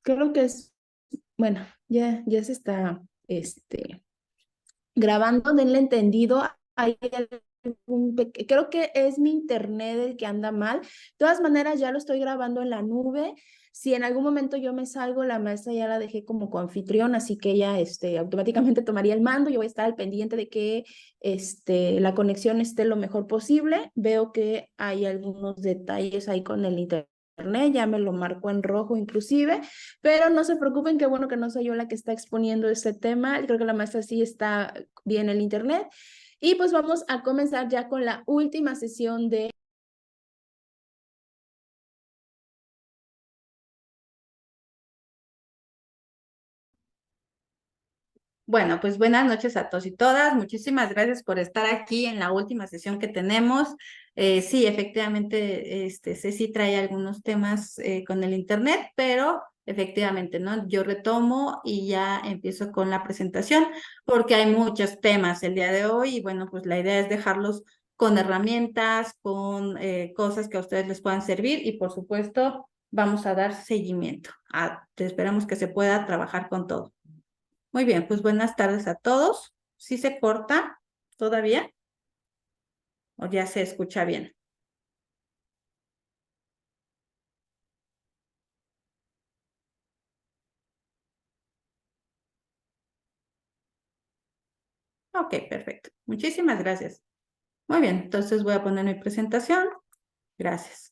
Creo que es, bueno, ya se está grabando, denle entendido. Hay creo que es mi internet el que anda mal. De todas maneras, ya lo estoy grabando en la nube. Si en algún momento yo me salgo, la maestra ya la dejé como coanfitrión, así que ella automáticamente tomaría el mando. Yo voy a estar al pendiente de que la conexión esté lo mejor posible. Veo que hay algunos detalles ahí con el internet, ya me lo marcó en rojo inclusive, pero no se preocupen, qué bueno que no soy yo la que está exponiendo este tema. Creo que la maestra sí está bien el internet. Y pues vamos a comenzar ya con la última sesión de... Bueno, pues buenas noches a todos y todas. Muchísimas gracias por estar aquí en la última sesión que tenemos. Sí, efectivamente, Ceci trae algunos temas con el internet, pero efectivamente, ¿no? Yo retomo y ya empiezo con la presentación porque hay muchos temas el día de hoy y bueno, pues la idea es dejarlos con herramientas, con cosas que a ustedes les puedan servir y por supuesto vamos a dar seguimiento. Esperamos que se pueda trabajar con todo. Muy bien, pues buenas tardes a todos. ¿Sí se corta todavía o ya se escucha bien? Ok, perfecto. Muchísimas gracias. Muy bien, entonces voy a poner mi presentación. Gracias.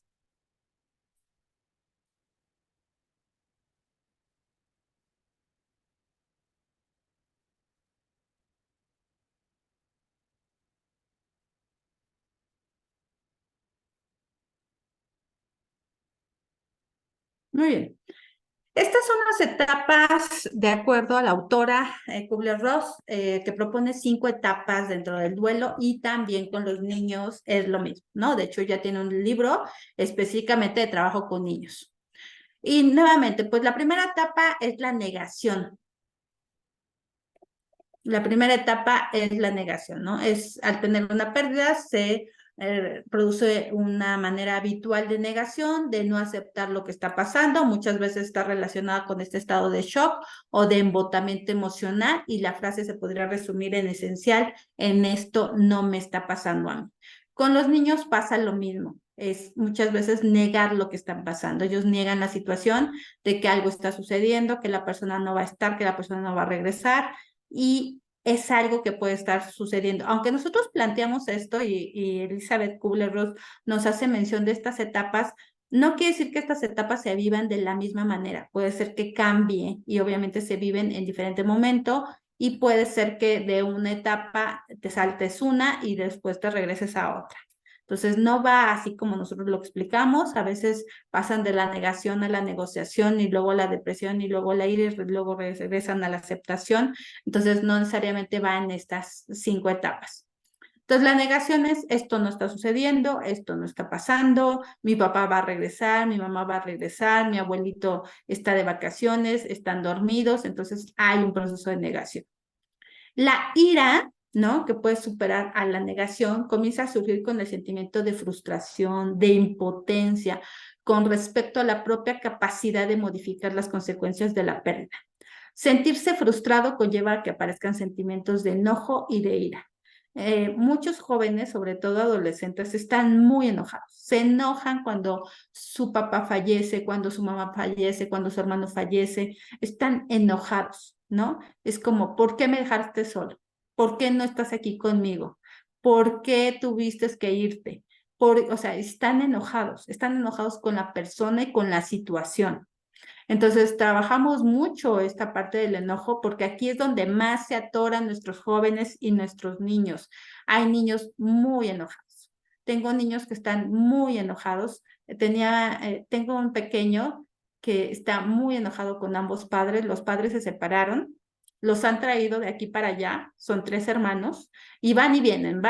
Muy bien. Estas son las etapas, de acuerdo a la autora Kubler-Ross, que propone 5 etapas dentro del duelo y también con los niños es lo mismo, ¿no? De hecho, ya tiene un libro específicamente de trabajo con niños. Y nuevamente, pues la primera etapa es la negación. La primera etapa es la negación, ¿no? Es al tener una pérdida se produce una manera habitual de negación, de no aceptar lo que está pasando. Muchas veces está relacionada con este estado de shock o de embotamiento emocional y la frase se podría resumir en esencial, en esto no me está pasando a mí. Con los niños pasa lo mismo. Es muchas veces negar lo que están pasando. Ellos niegan la situación de que algo está sucediendo, que la persona no va a estar, que la persona no va a regresar y es algo que puede estar sucediendo. Aunque nosotros planteamos esto y Elizabeth Kubler-Ross nos hace mención de estas etapas, no quiere decir que estas etapas se vivan de la misma manera. Puede ser que cambie y obviamente se viven en diferente momento y puede ser que de una etapa te saltes una y después te regreses a otra. Entonces, no va así como nosotros lo explicamos. A veces pasan de la negación a la negociación y luego la depresión y luego la ira y luego regresan a la aceptación. Entonces, no necesariamente va en estas 5 etapas. Entonces, la negación es, esto no está sucediendo, esto no está pasando, mi papá va a regresar, mi mamá va a regresar, mi abuelito está de vacaciones, están dormidos, entonces hay un proceso de negación. La ira, ¿no? Que puede superar a la negación, comienza a surgir con el sentimiento de frustración, de impotencia, con respecto a la propia capacidad de modificar las consecuencias de la pérdida. Sentirse frustrado conlleva a que aparezcan sentimientos de enojo y de ira. Muchos jóvenes, sobre todo adolescentes, están muy enojados. Se enojan cuando su papá fallece, cuando su mamá fallece, cuando su hermano fallece. Están enojados, ¿no? Es como, ¿por qué me dejaste solo? ¿Por qué no estás aquí conmigo? ¿Por qué tuviste que irte? O sea, están enojados con la persona y con la situación. Entonces, trabajamos mucho esta parte del enojo porque aquí es donde más se atoran nuestros jóvenes y nuestros niños. Hay niños muy enojados. Tengo niños que están muy enojados. Tengo un pequeño que está muy enojado con ambos padres. Los padres se separaron, los han traído de aquí para allá, son 3 hermanos, y van y vienen,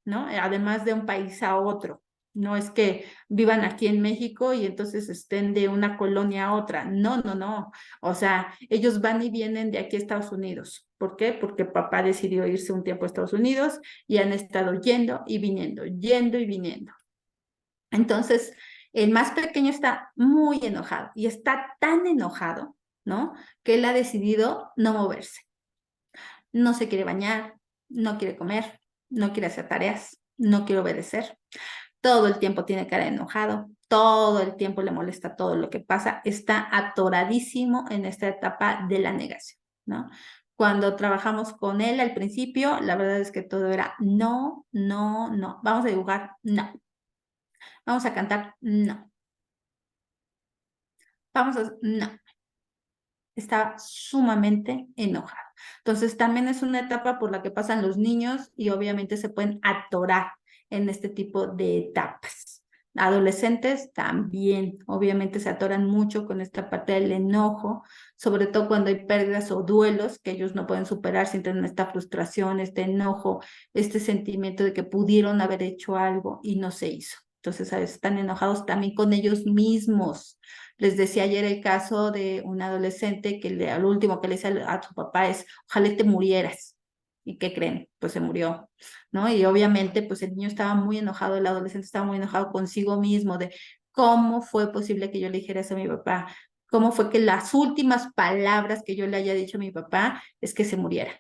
¿no? Además de un país a otro. No es que vivan aquí en México y entonces estén de una colonia a otra. No, no, no. O sea, ellos van y vienen de aquí a Estados Unidos. ¿Por qué? Porque papá decidió irse un tiempo a Estados Unidos y han estado yendo y viniendo, yendo y viniendo. Entonces, El más pequeño está muy enojado y está tan enojado, ¿no? Que él ha decidido no moverse. No se quiere bañar, no quiere comer, no quiere hacer tareas, no quiere obedecer. Todo el tiempo tiene cara de enojado, todo el tiempo le molesta todo lo que pasa, está atoradísimo en esta etapa de la negación, ¿no? Cuando trabajamos con él al principio, la verdad es que todo era no, no, no. Vamos a dibujar, no. Vamos a cantar, no. No. Estaba sumamente enojado. Entonces, también es una etapa por la que pasan los niños y obviamente se pueden atorar en este tipo de etapas. Adolescentes también, obviamente se atoran mucho con esta parte del enojo, sobre todo cuando hay pérdidas o duelos que ellos no pueden superar, sienten esta frustración, este enojo, este sentimiento de que pudieron haber hecho algo y no se hizo. Entonces, a veces están enojados también con ellos mismos. Les decía ayer el caso de un adolescente que lo último que le dice a su papá es, ojalá te murieras. ¿Y qué creen? Pues se murió, ¿no? Y obviamente, pues el niño estaba muy enojado, el adolescente estaba muy enojado consigo mismo de cómo fue posible que yo le dijera eso a mi papá, cómo fue que las últimas palabras que yo le haya dicho a mi papá es que se muriera.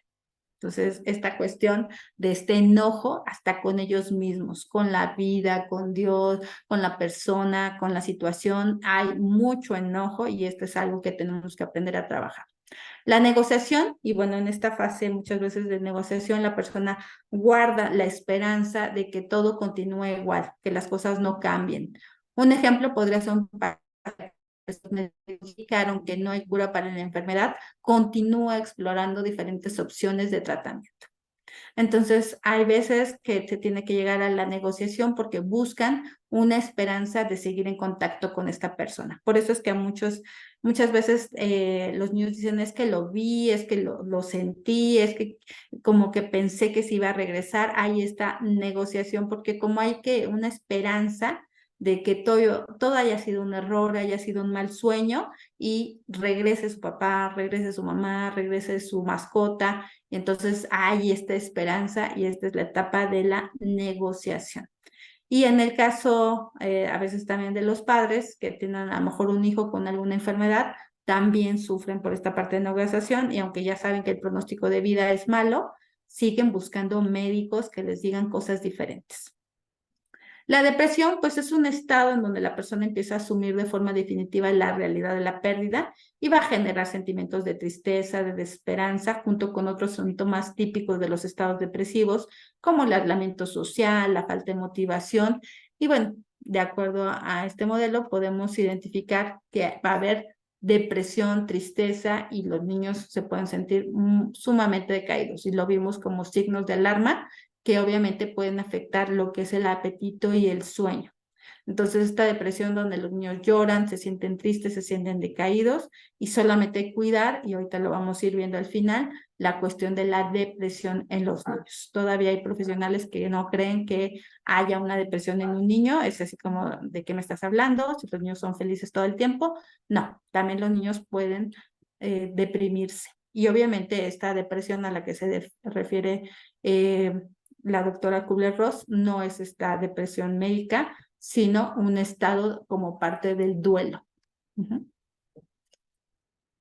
Entonces, esta cuestión de este enojo hasta con ellos mismos, con la vida, con Dios, con la persona, con la situación, hay mucho enojo y esto es algo que tenemos que aprender a trabajar. La negociación, y bueno, en esta fase muchas veces de negociación la persona guarda la esperanza de que todo continúe igual, que las cosas no cambien. Un ejemplo podría ser un me indicaron que no hay cura para la enfermedad, continúa explorando diferentes opciones de tratamiento. Entonces, hay veces que se tiene que llegar a la negociación porque buscan una esperanza de seguir en contacto con esta persona. Por eso es que a muchas veces los niños dicen, es que lo vi, es que lo sentí, es que como que pensé que se iba a regresar. Hay esta negociación porque como hay que una esperanza de que todo haya sido un error, haya sido un mal sueño y regrese su papá, regrese su mamá, regrese su mascota, y entonces hay esta esperanza y esta es la etapa de la negociación. Y en el caso, a veces también de los padres que tienen a lo mejor un hijo con alguna enfermedad, también sufren por esta parte de negociación y aunque ya saben que el pronóstico de vida es malo, siguen buscando médicos que les digan cosas diferentes. La depresión, pues es un estado en donde la persona empieza a asumir de forma definitiva la realidad de la pérdida y va a generar sentimientos de tristeza, de desesperanza, junto con otros síntomas típicos de los estados depresivos, como el aislamiento social, la falta de motivación. Y bueno, de acuerdo a este modelo, podemos identificar que va a haber depresión, tristeza y los niños se pueden sentir sumamente decaídos. Y lo vimos como signos de alarma que obviamente pueden afectar lo que es el apetito y el sueño. Entonces, esta depresión donde los niños lloran, se sienten tristes, se sienten decaídos y solamente cuidar, y ahorita lo vamos a ir viendo al final, la cuestión de la depresión en los niños. Todavía hay profesionales que no creen que haya una depresión en un niño, es así como, ¿de qué me estás hablando? Si los niños son felices todo el tiempo. No, también los niños pueden deprimirse. Y obviamente esta depresión a la que se refiere la doctora Kubler-Ross no es esta depresión médica, sino un estado como parte del duelo.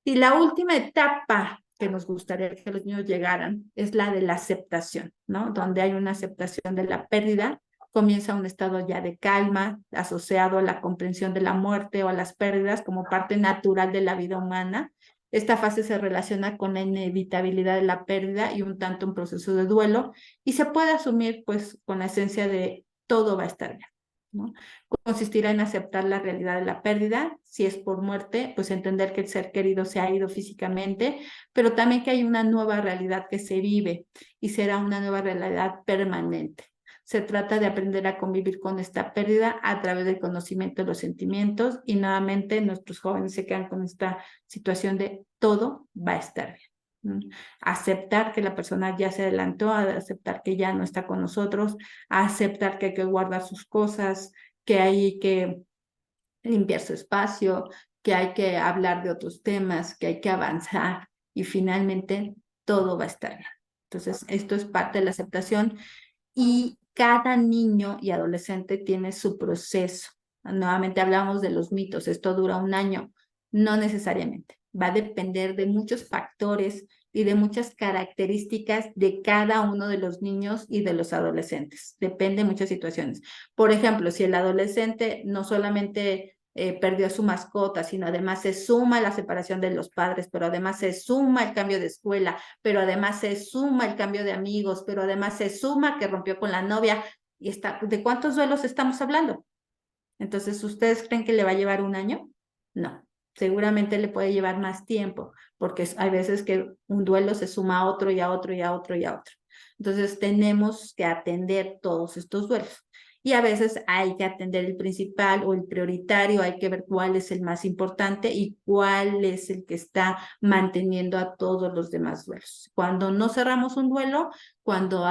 Y la última etapa que nos gustaría que los niños llegaran es la de la aceptación, ¿no? Donde hay una aceptación de la pérdida, comienza un estado ya de calma asociado a la comprensión de la muerte o a las pérdidas como parte natural de la vida humana. Esta fase se relaciona con la inevitabilidad de la pérdida y un tanto un proceso de duelo y se puede asumir pues con la esencia de todo va a estar bien, ¿no? Consistirá en aceptar la realidad de la pérdida, si es por muerte, pues entender que el ser querido se ha ido físicamente, pero también que hay una nueva realidad que se vive y será una nueva realidad permanente. Se trata de aprender a convivir con esta pérdida a través del conocimiento de los sentimientos y nuevamente nuestros jóvenes se quedan con esta situación de todo va a estar bien. Aceptar que la persona ya se adelantó, aceptar que ya no está con nosotros, aceptar que hay que guardar sus cosas, que hay que limpiar su espacio, que hay que hablar de otros temas, que hay que avanzar y finalmente todo va a estar bien. Entonces, esto es parte de la aceptación y cada niño y adolescente tiene su proceso. Nuevamente hablamos de los mitos, esto dura un año. No necesariamente, va a depender de muchos factores y de muchas características de cada uno de los niños y de los adolescentes. Depende de muchas situaciones. Por ejemplo, si el adolescente no solamente perdió a su mascota, sino además se suma la separación de los padres, pero además se suma el cambio de escuela, pero además se suma el cambio de amigos, pero además se suma que rompió con la novia. Y está, ¿de cuántos duelos estamos hablando? Entonces, ¿ustedes creen que le va a llevar un año? No, seguramente le puede llevar más tiempo, porque hay veces que un duelo se suma a otro y a otro y a otro y a otro. Entonces, tenemos que atender todos estos duelos. Y a veces hay que atender el principal o el prioritario, hay que ver cuál es el más importante y cuál es el que está manteniendo a todos los demás duelos. Cuando no cerramos un duelo, cuando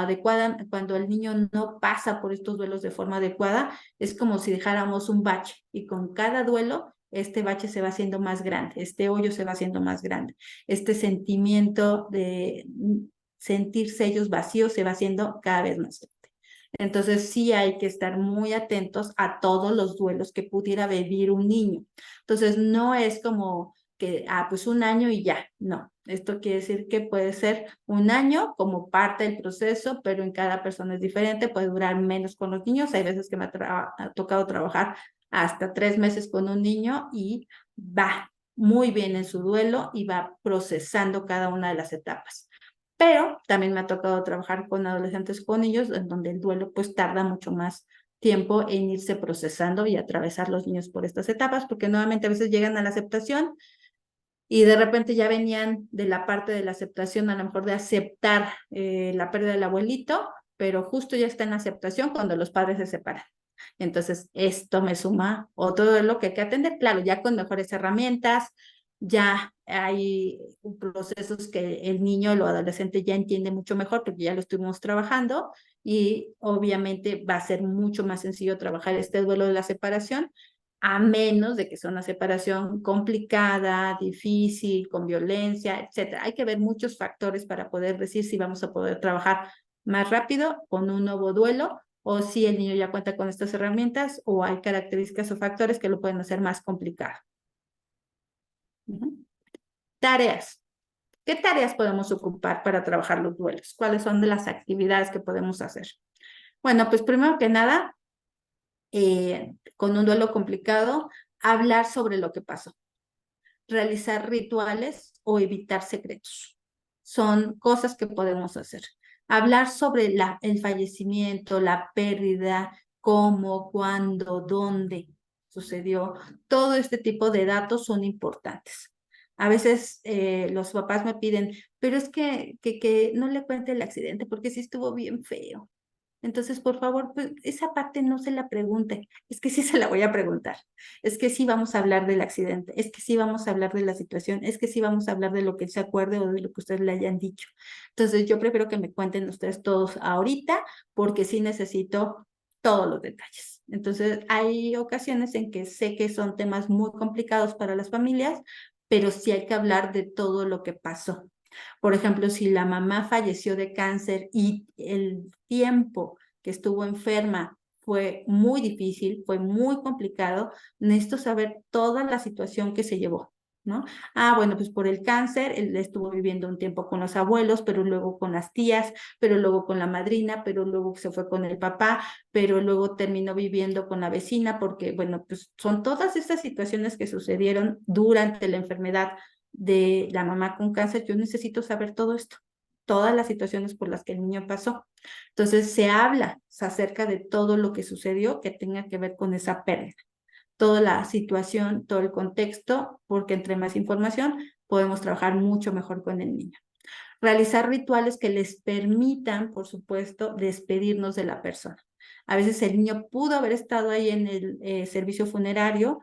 el niño no pasa por estos duelos de forma adecuada, es como si dejáramos un bache y con cada duelo este bache se va haciendo más grande, este hoyo se va haciendo más grande, este sentimiento de sentirse ellos vacíos se va haciendo cada vez más grande. Entonces sí hay que estar muy atentos a todos los duelos que pudiera vivir un niño. Entonces no es como que, pues un año y ya, no. Esto quiere decir que puede ser un año como parte del proceso, pero en cada persona es diferente, puede durar menos con los niños. Hay veces que me ha tocado trabajar hasta 3 meses con un niño y va muy bien en su duelo y va procesando cada una de las etapas. Pero también me ha tocado trabajar con adolescentes, con niños, en donde el duelo pues tarda mucho más tiempo en irse procesando y atravesar los niños por estas etapas, porque nuevamente a veces llegan a la aceptación y de repente ya venían de la parte de la aceptación, a lo mejor de aceptar la pérdida del abuelito, pero justo ya está en la aceptación cuando los padres se separan. Entonces, esto me suma otro duelo que hay que atender, claro, ya con mejores herramientas, ya hay procesos que el niño o adolescente ya entiende mucho mejor porque ya lo estuvimos trabajando y obviamente va a ser mucho más sencillo trabajar este duelo de la separación, a menos de que sea una separación complicada, difícil, con violencia, etcétera. Hay que ver muchos factores para poder decir si vamos a poder trabajar más rápido con un nuevo duelo o si el niño ya cuenta con estas herramientas o hay características o factores que lo pueden hacer más complicado. Tareas. ¿Qué tareas podemos ocupar para trabajar los duelos? ¿Cuáles son de las actividades que podemos hacer? Bueno, pues primero que nada, con un duelo complicado, hablar sobre lo que pasó, realizar rituales o evitar secretos. Son cosas que podemos hacer. Hablar sobre el fallecimiento, la pérdida, cómo, cuándo, dónde sucedió. Todo este tipo de datos son importantes. A veces los papás me piden, pero es que no le cuente el accidente porque sí estuvo bien feo. Entonces, por favor, pues, esa parte no se la pregunte. Es que sí se la voy a preguntar. Es que sí vamos a hablar del accidente. Es que sí vamos a hablar de la situación. Es que sí vamos a hablar de lo que se acuerde o de lo que ustedes le hayan dicho. Entonces, yo prefiero que me cuenten ustedes todos ahorita porque sí necesito todos los detalles. Entonces, hay ocasiones en que sé que son temas muy complicados para las familias, pero sí hay que hablar de todo lo que pasó. Por ejemplo, si la mamá falleció de cáncer y el tiempo que estuvo enferma fue muy difícil, fue muy complicado, necesito saber toda la situación que se llevó, ¿no? Bueno, pues por el cáncer, él estuvo viviendo un tiempo con los abuelos, pero luego con las tías, pero luego con la madrina, pero luego se fue con el papá, pero luego terminó viviendo con la vecina, porque, bueno, pues son todas estas situaciones que sucedieron durante la enfermedad de la mamá con cáncer. Yo necesito saber todo esto, todas las situaciones por las que el niño pasó. Entonces se habla acerca de todo lo que sucedió que tenga que ver con esa pérdida, toda la situación, todo el contexto, porque entre más información podemos trabajar mucho mejor con el niño. Realizar rituales que les permitan, por supuesto, despedirnos de la persona. A veces el niño pudo haber estado ahí en el servicio funerario,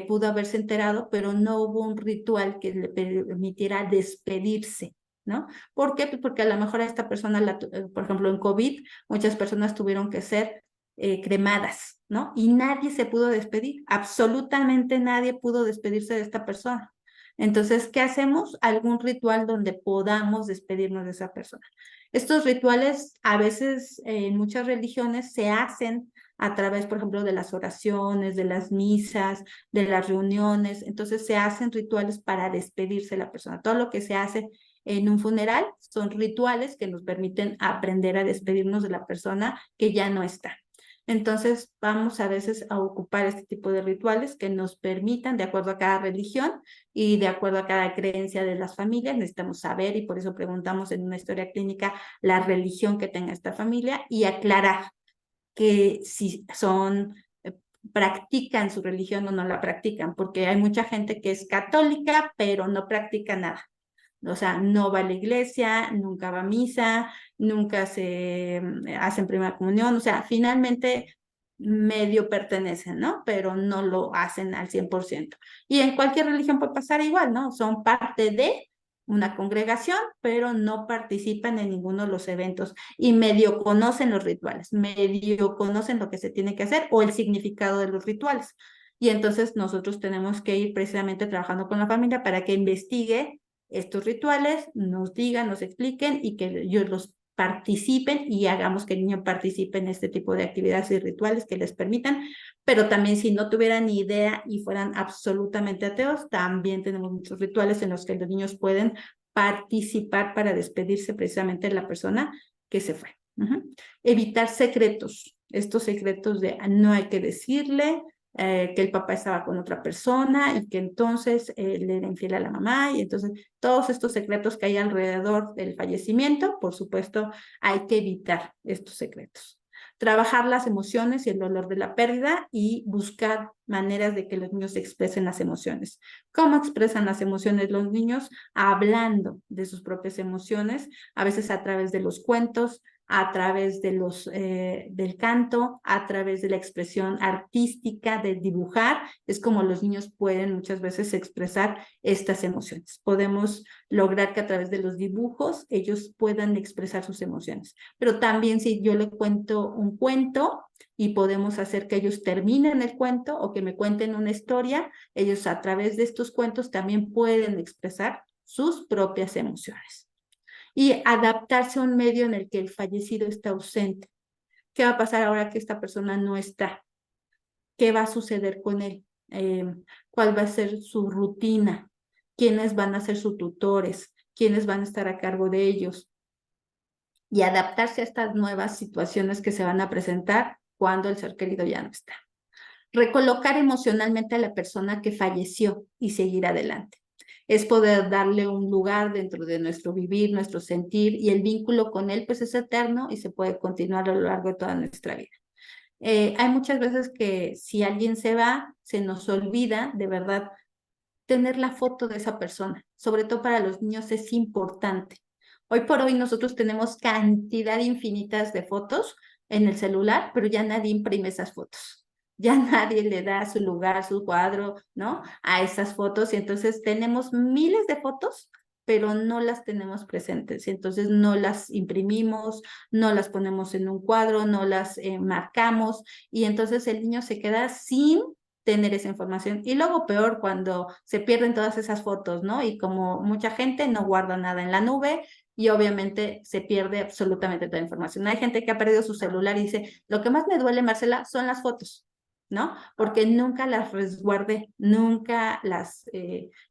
pudo haberse enterado, pero no hubo un ritual que le permitiera despedirse, ¿no? ¿Por qué? Pues porque a lo mejor a esta persona, por ejemplo, en COVID, muchas personas tuvieron que ser cremadas, ¿no? Y nadie se pudo despedir, absolutamente nadie pudo despedirse de esta persona. Entonces, ¿qué hacemos? Algún ritual donde podamos despedirnos de esa persona. Estos rituales a veces en muchas religiones se hacen a través, por ejemplo, de las oraciones, de las misas, de las reuniones. Entonces se hacen rituales para despedirse de la persona. Todo lo que se hace en un funeral son rituales que nos permiten aprender a despedirnos de la persona que ya no está. Entonces vamos a veces a ocupar este tipo de rituales que nos permitan, de acuerdo a cada religión y de acuerdo a cada creencia de las familias, necesitamos saber y por eso preguntamos en una historia clínica la religión que tenga esta familia y aclarar que si son, practican su religión o no la practican, porque hay mucha gente que es católica, pero no practica nada. O sea, no va a la iglesia, nunca va a misa, nunca se hacen primera comunión, o sea, finalmente medio pertenecen, ¿no? Pero no lo hacen al 100%. Y en cualquier religión puede pasar igual, ¿no? Son parte de una congregación, pero no participan en ninguno de los eventos y medio conocen los rituales, medio conocen lo que se tiene que hacer o el significado de los rituales. Y entonces nosotros tenemos que ir precisamente trabajando con la familia para que investigue estos rituales, nos digan, nos expliquen y que ellos los participen y hagamos que el niño participe en este tipo de actividades y rituales que les permitan, pero también si no tuvieran ni idea y fueran absolutamente ateos, también tenemos muchos rituales en los que los niños pueden participar para despedirse precisamente de la persona que se fue. Evitar secretos, estos secretos de no hay que decirle, que el papá estaba con otra persona y que entonces le era infiel a la mamá y entonces todos estos secretos que hay alrededor del fallecimiento, por supuesto, hay que evitar estos secretos. Trabajar las emociones y el dolor de la pérdida y buscar maneras de que los niños expresen las emociones. ¿Cómo expresan las emociones los niños? Hablando de sus propias emociones, a veces a través de los cuentos, a través de del canto, a través de la expresión artística, de dibujar, es como los niños pueden muchas veces expresar estas emociones. Podemos lograr que a través de los dibujos ellos puedan expresar sus emociones. Pero también si yo le cuento un cuento y podemos hacer que ellos terminen el cuento o que me cuenten una historia, ellos a través de estos cuentos también pueden expresar sus propias emociones y adaptarse a un medio en el que el fallecido está ausente. ¿Qué va a pasar ahora que esta persona no está? ¿Qué va a suceder con él? ¿Cuál va a ser su rutina? ¿Quiénes van a ser sus tutores? ¿Quiénes van a estar a cargo de ellos? Y adaptarse a estas nuevas situaciones que se van a presentar cuando el ser querido ya no está. Recolocar emocionalmente a la persona que falleció y seguir adelante. Es poder darle un lugar dentro de nuestro vivir, nuestro sentir, y el vínculo con él pues es eterno y se puede continuar a lo largo de toda nuestra vida. Hay muchas veces que si alguien se va, se nos olvida de verdad tener la foto de esa persona. Sobre todo para los niños es importante. Hoy por hoy nosotros tenemos cantidad infinitas de fotos en el celular, pero ya nadie imprime esas fotos. Ya nadie le da su lugar, su cuadro, ¿no? A esas fotos y entonces tenemos miles de fotos, pero no las tenemos presentes. Y entonces no las imprimimos, no las ponemos en un cuadro, no las marcamos y entonces el niño se queda sin tener esa información. Y luego peor cuando se pierden todas esas fotos, ¿no? Y como mucha gente no guarda nada en la nube y obviamente se pierde absolutamente toda la información. Hay gente que ha perdido su celular y dice, lo que más me duele, Marcela, son las fotos. ¿No? Porque nunca las resguardé, nunca las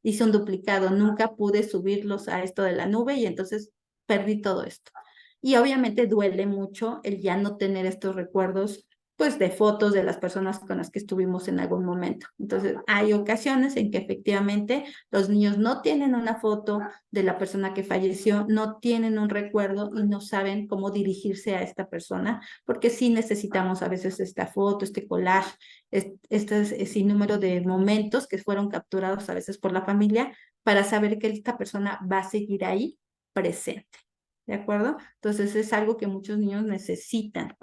hice un duplicado, nunca pude subirlos a esto de la nube y entonces perdí todo esto. Y obviamente duele mucho el ya no tener estos recuerdos pues de fotos de las personas con las que estuvimos en algún momento. Entonces, hay ocasiones en que efectivamente los niños no tienen una foto de la persona que falleció, no tienen un recuerdo y no saben cómo dirigirse a esta persona, porque sí necesitamos a veces esta foto, este collage, este sinnúmero de momentos que fueron capturados a veces por la familia para saber que esta persona va a seguir ahí presente. ¿De acuerdo? Entonces, es algo que muchos niños necesitan.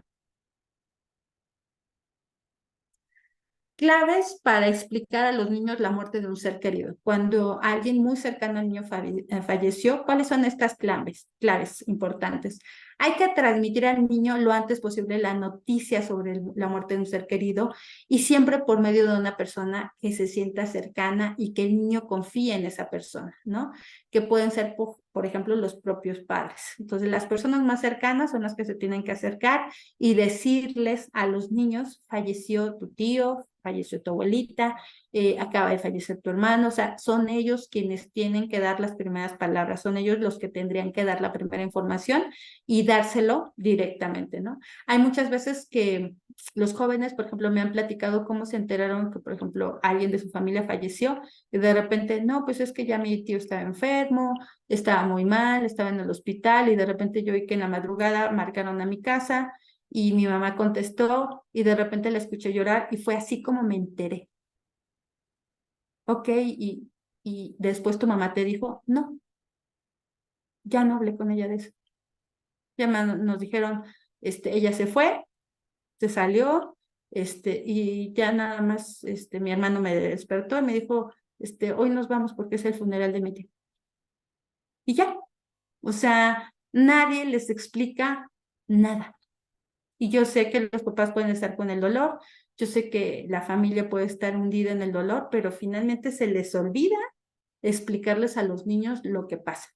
Claves para explicar a los niños la muerte de un ser querido. Cuando alguien muy cercano al niño falleció, ¿cuáles son estas claves importantes? Hay que transmitir al niño lo antes posible la noticia sobre la muerte de un ser querido y siempre por medio de una persona que se sienta cercana y que el niño confíe en esa persona, ¿no? Que pueden ser por ejemplo, los propios padres. Entonces, las personas más cercanas son las que se tienen que acercar y decirles a los niños, falleció tu tío, falleció tu abuelita, acaba de fallecer tu hermano, o sea, son ellos quienes tienen que dar las primeras palabras, son ellos los que tendrían que dar la primera información y dárselo directamente, ¿no? Hay muchas veces que los jóvenes, por ejemplo, me han platicado cómo se enteraron que, por ejemplo, alguien de su familia falleció y de repente, no, pues es que ya mi tío estaba enfermo, estaba muy mal, estaba en el hospital y de repente yo vi que en la madrugada marcaron a mi casa y mi mamá contestó y de repente la escuché llorar y fue así como me enteré. Ok, y después tu mamá te dijo, no, ya no hablé con ella de eso. Ya nos dijeron, ella se fue, se salió, y ya nada más, mi hermano me despertó y me dijo, hoy nos vamos porque es el funeral de mi tío. Y ya, o sea, nadie les explica nada. Y yo sé que los papás pueden estar con el dolor, yo sé que la familia puede estar hundida en el dolor, pero finalmente se les olvida explicarles a los niños lo que pasa,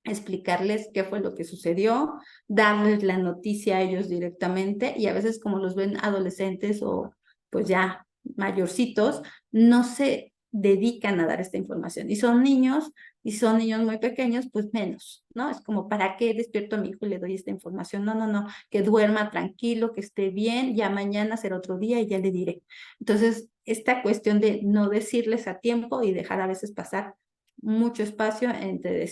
explicarles qué fue lo que sucedió, darles la noticia a ellos directamente y a veces como los ven adolescentes o pues ya mayorcitos, no se dedican a dar esta información y son niños muy pequeños, pues menos, ¿no? Es como, ¿para qué despierto a mi hijo y le doy esta información? No, no, no, que duerma tranquilo, que esté bien, ya mañana será otro día y ya le diré. Entonces, esta cuestión de no decirles a tiempo y dejar a veces pasar mucho espacio entre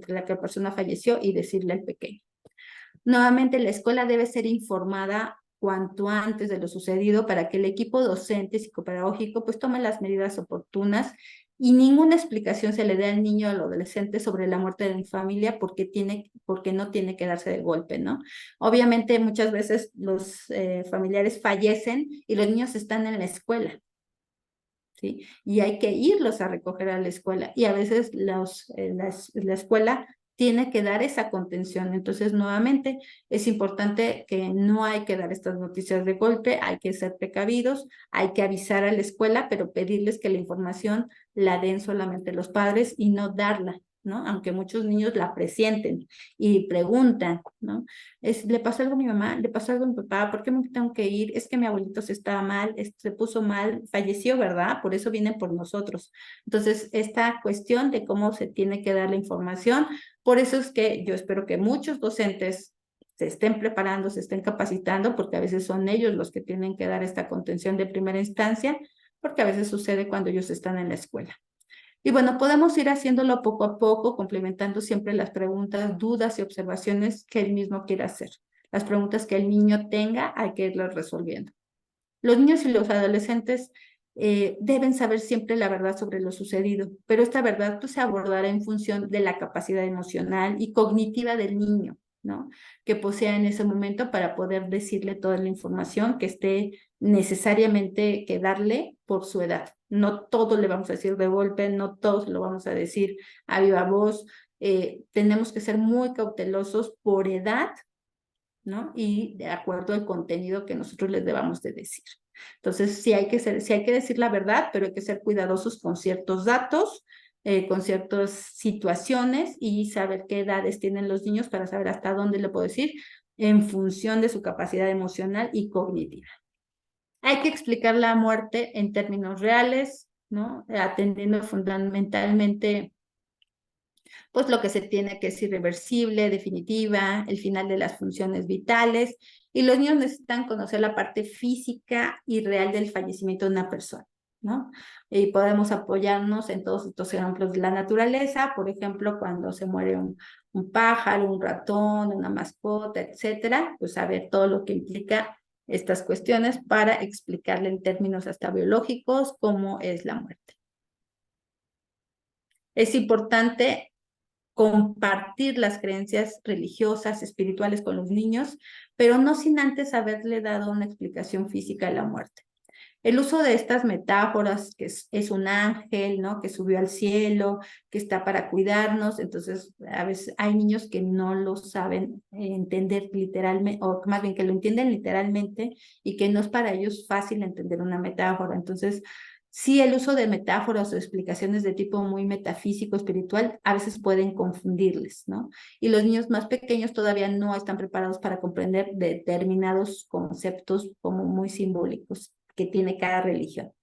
la que la persona falleció y decirle al pequeño. Nuevamente, la escuela debe ser informada cuanto antes de lo sucedido para que el equipo docente psicopedagógico pues tome las medidas oportunas y ninguna explicación se le dé al niño o al adolescente sobre la muerte de mi familia porque no tiene que darse de golpe, ¿no? Obviamente muchas veces los familiares fallecen y los niños están en la escuela, ¿sí? Y hay que irlos a recoger a la escuela y a veces la escuela tiene que dar esa contención. Entonces, nuevamente, es importante que no hay que dar estas noticias de golpe, hay que ser precavidos, hay que avisar a la escuela, pero pedirles que la información la den solamente los padres y no darla, ¿no? Aunque muchos niños la presienten y preguntan, ¿no? ¿Le pasó algo a mi mamá? ¿Le pasó algo a mi papá? ¿Por qué me tengo que ir? Es que mi abuelito se estaba mal, se puso mal, falleció, ¿verdad? Por eso vienen por nosotros. Entonces, esta cuestión de cómo se tiene que dar la información, por eso es que yo espero que muchos docentes se estén preparando, se estén capacitando, porque a veces son ellos los que tienen que dar esta contención de primera instancia, porque a veces sucede cuando ellos están en la escuela. Y bueno, podemos ir haciéndolo poco a poco, complementando siempre las preguntas, dudas y observaciones que él mismo quiera hacer. Las preguntas que el niño tenga, hay que irlas resolviendo. Los niños y los adolescentes deben saber siempre la verdad sobre lo sucedido, pero esta verdad pues, se abordará en función de la capacidad emocional y cognitiva del niño, ¿no? Que posea en ese momento para poder decirle toda la información que esté necesariamente que darle por su edad. No todo le vamos a decir de golpe, no todos lo vamos a decir a viva voz. Tenemos que ser muy cautelosos por edad, ¿no? Y de acuerdo al contenido que nosotros les debamos de decir. Entonces, sí hay que decir la verdad, pero hay que ser cuidadosos con ciertos datos, con ciertas situaciones y saber qué edades tienen los niños para saber hasta dónde le puedo decir en función de su capacidad emocional y cognitiva. Hay que explicar la muerte en términos reales, ¿no? Atendiendo fundamentalmente pues lo que se tiene que es irreversible, definitiva, el final de las funciones vitales, y los niños necesitan conocer la parte física y real del fallecimiento de una persona, ¿no? Y podemos apoyarnos en todos estos ejemplos de la naturaleza, por ejemplo, cuando se muere un pájaro, un ratón, una mascota, etcétera, pues saber todo lo que implica estas cuestiones para explicarle en términos hasta biológicos cómo es la muerte. Es importante compartir las creencias religiosas, espirituales con los niños, pero no sin antes haberle dado una explicación física de la muerte. El uso de estas metáforas, que es un ángel, ¿no? Que subió al cielo, que está para cuidarnos, entonces a veces hay niños que no lo saben entender literalmente, o más bien que lo entienden literalmente y que no es para ellos fácil entender una metáfora. Entonces, Sí, el uso de metáforas o explicaciones de tipo muy metafísico, espiritual, a veces pueden confundirles, ¿no? Y los niños más pequeños todavía no están preparados para comprender determinados conceptos como muy simbólicos que tiene cada religión.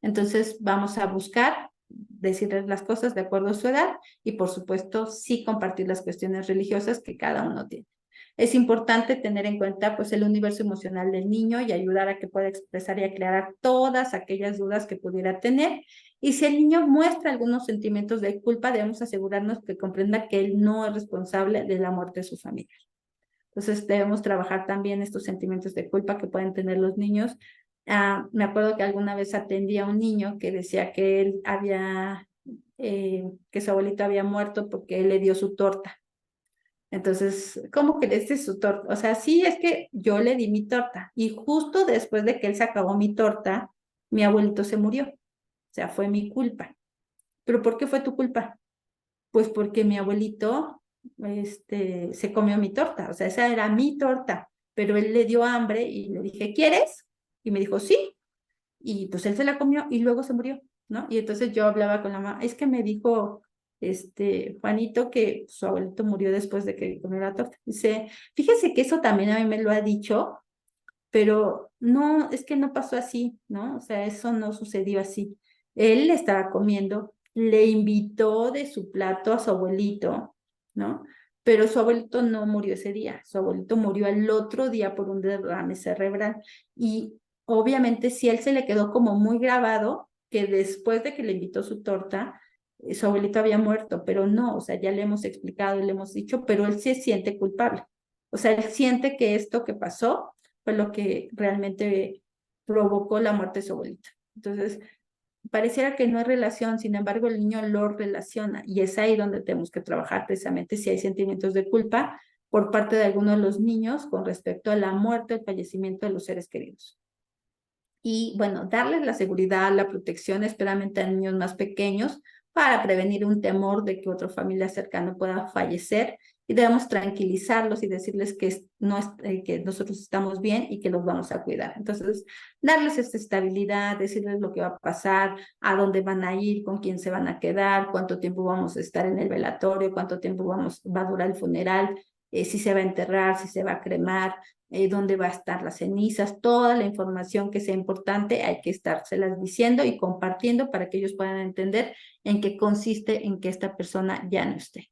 Entonces, vamos a buscar decirles las cosas de acuerdo a su edad y, por supuesto, sí compartir las cuestiones religiosas que cada uno tiene. Es importante tener en cuenta pues el universo emocional del niño y ayudar a que pueda expresar y aclarar todas aquellas dudas que pudiera tener. Y si el niño muestra algunos sentimientos de culpa, debemos asegurarnos que comprenda que él no es responsable de la muerte de su familia. Entonces debemos trabajar también estos sentimientos de culpa que pueden tener los niños. Me acuerdo que alguna vez atendí a un niño que decía que él había, que su abuelito había muerto porque él le dio su torta. Entonces, ¿cómo que le diste su torta? O sea, sí, es que yo le di mi torta y justo después de que él se acabó mi torta, mi abuelito se murió. O sea, fue mi culpa. ¿Pero por qué fue tu culpa? Pues porque mi abuelito, se comió mi torta. O sea, esa era mi torta, pero él le dio hambre y le dije, ¿quieres? Y me dijo, sí. Y pues él se la comió y luego se murió, ¿no? Y entonces yo hablaba con la mamá, es que me dijo Juanito que su abuelito murió después de que comió la torta. Dice, fíjese que eso también a mí me lo ha dicho, pero no, es que no pasó así, ¿no? O sea, eso no sucedió así. Él estaba comiendo, le invitó de su plato a su abuelito, ¿no? Pero su abuelito no murió ese día, su abuelito murió al otro día por un derrame cerebral. Y obviamente si él se le quedó como muy grabado que después de que le invitó su torta, su abuelito había muerto, pero no, o sea, ya le hemos explicado y le hemos dicho, pero él se siente culpable. O sea, él siente que esto que pasó fue lo que realmente provocó la muerte de su abuelito. Entonces, pareciera que no hay relación, sin embargo, el niño lo relaciona y es ahí donde tenemos que trabajar precisamente si hay sentimientos de culpa por parte de algunos de los niños con respecto a la muerte o el fallecimiento de los seres queridos. Y bueno, darles la seguridad, la protección, especialmente a niños más pequeños, para prevenir un temor de que otra familia cercana pueda fallecer. Y debemos tranquilizarlos y decirles que, que nosotros estamos bien y que los vamos a cuidar. Entonces, darles esta estabilidad, decirles lo que va a pasar, a dónde van a ir, con quién se van a quedar, cuánto tiempo vamos a estar en el velatorio, cuánto tiempo va a durar el funeral, si se va a enterrar, si se va a cremar, dónde va a estar las cenizas, toda la información que sea importante hay que estárselas diciendo y compartiendo para que ellos puedan entender en qué consiste en que esta persona ya no esté.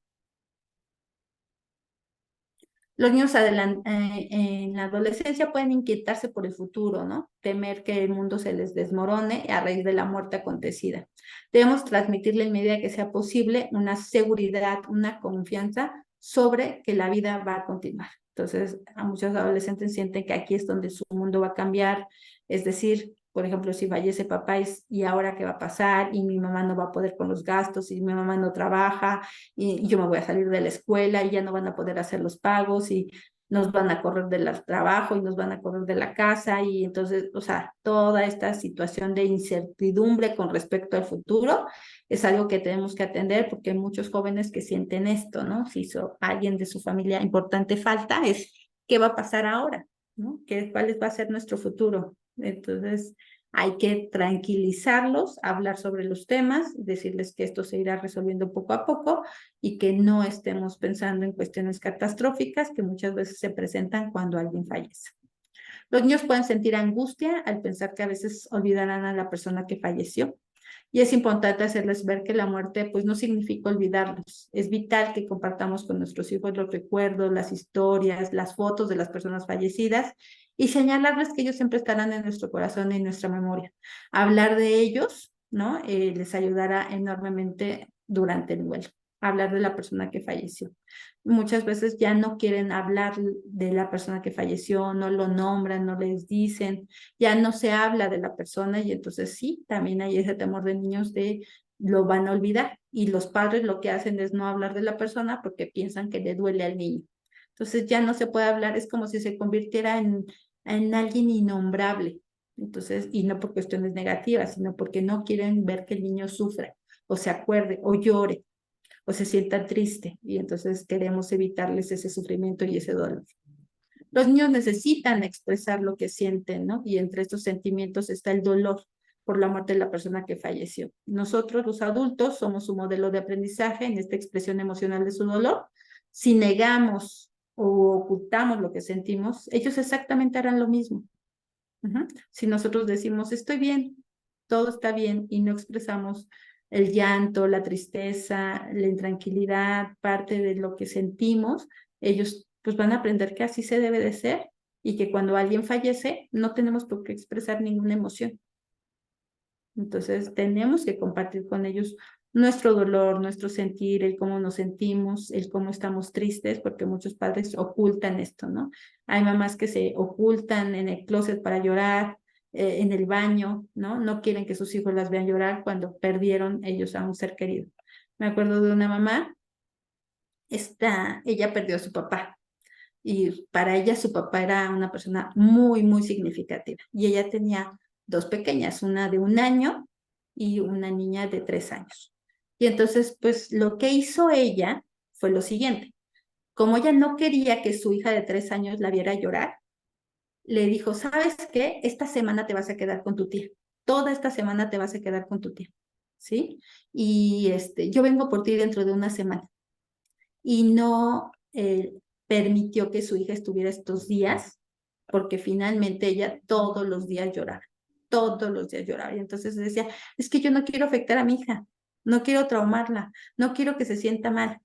Los niños en la adolescencia pueden inquietarse por el futuro, ¿no? Temer que el mundo se les desmorone a raíz de la muerte acontecida. Debemos transmitirle en medida que sea posible una seguridad, una confianza sobre que la vida va a continuar. Entonces, a muchos adolescentes sienten que aquí es donde su mundo va a cambiar, es decir, por ejemplo, si fallece papá y ahora qué va a pasar y mi mamá no va a poder con los gastos y mi mamá no trabaja y yo me voy a salir de la escuela y ya no van a poder hacer los pagos y nos van a correr del trabajo y nos van a correr de la casa y entonces, o sea, toda esta situación de incertidumbre con respecto al futuro es algo que tenemos que atender porque hay muchos jóvenes que sienten esto, ¿no? Si alguien de su familia importante falta, es ¿qué va a pasar ahora? ¿No? ¿Cuál va a ser nuestro futuro? Entonces, hay que tranquilizarlos, hablar sobre los temas, decirles que esto se irá resolviendo poco a poco y que no estemos pensando en cuestiones catastróficas que muchas veces se presentan cuando alguien fallece. Los niños pueden sentir angustia al pensar que a veces olvidarán a la persona que falleció. Y es importante hacerles ver que la muerte pues no significa olvidarlos. Es vital que compartamos con nuestros hijos los recuerdos, las historias, las fotos de las personas fallecidas y señalarles que ellos siempre estarán en nuestro corazón y en nuestra memoria. Hablar de ellos, ¿no? Les ayudará enormemente durante el duelo. Hablar de la persona que falleció. Muchas veces ya no quieren hablar de la persona que falleció, no lo nombran, no les dicen, ya no se habla de la persona y entonces sí, también hay ese temor de niños de lo van a olvidar y los padres lo que hacen es no hablar de la persona porque piensan que le duele al niño. Entonces ya no se puede hablar, es como si se convirtiera en alguien innombrable. Entonces, y no por cuestiones negativas, sino porque no quieren ver que el niño sufra o se acuerde o llore o se sienta triste y entonces queremos evitarles ese sufrimiento y ese dolor. Los niños necesitan expresar lo que sienten, ¿no? Y entre estos sentimientos está el dolor. por la muerte de la persona que falleció. Nosotros, los adultos, somos su modelo de aprendizaje en esta expresión emocional de su dolor. Si negamos o ocultamos lo que sentimos, ellos exactamente harán lo mismo. Si nosotros decimos, estoy bien, todo está bien, y no expresamos el llanto, la tristeza, la intranquilidad, parte de lo que sentimos, ellos pues van a aprender que así se debe de ser y que cuando alguien fallece no tenemos por qué expresar ninguna emoción. Entonces tenemos que compartir con ellos nuestro dolor, nuestro sentir, el cómo nos sentimos, el cómo estamos tristes, porque muchos padres ocultan esto, ¿no? Hay mamás que se ocultan en el closet para llorar, en el baño, ¿no? No quieren que sus hijos las vean llorar cuando perdieron ellos a un ser querido. Me acuerdo de una mamá, ella perdió a su papá. Y para ella su papá era una persona muy, muy significativa. Y ella tenía dos pequeñas, una de 1 año y una niña de 3 años. Y entonces, pues lo que hizo ella fue lo siguiente. Como ella no quería que su hija de 3 años la viera llorar, le dijo, ¿sabes qué? Esta semana te vas a quedar con tu tía. Toda esta semana te vas a quedar con tu tía. ¿Sí? Y yo vengo por ti dentro de una semana. Y no permitió que su hija estuviera estos días, porque finalmente ella todos los días lloraba. Y entonces decía, es que yo no quiero afectar a mi hija, no quiero traumarla, no quiero que se sienta mal.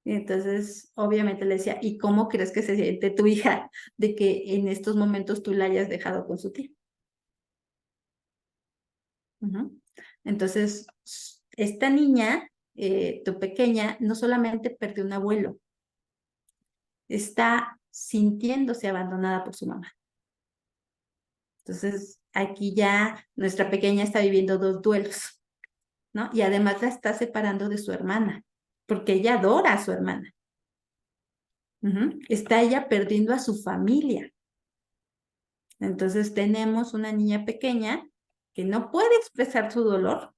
Y entonces, obviamente le decía, ¿y cómo crees que se siente tu hija de que en estos momentos tú la hayas dejado con su tía? Entonces, esta niña, tu pequeña, no solamente perdió un abuelo, está sintiéndose abandonada por su mamá. Entonces, aquí ya nuestra pequeña está viviendo 2 duelos, ¿no? Y además la está separando de su hermana, porque ella adora a su hermana. Está ella perdiendo a su familia. Entonces, tenemos una niña pequeña que no puede expresar su dolor,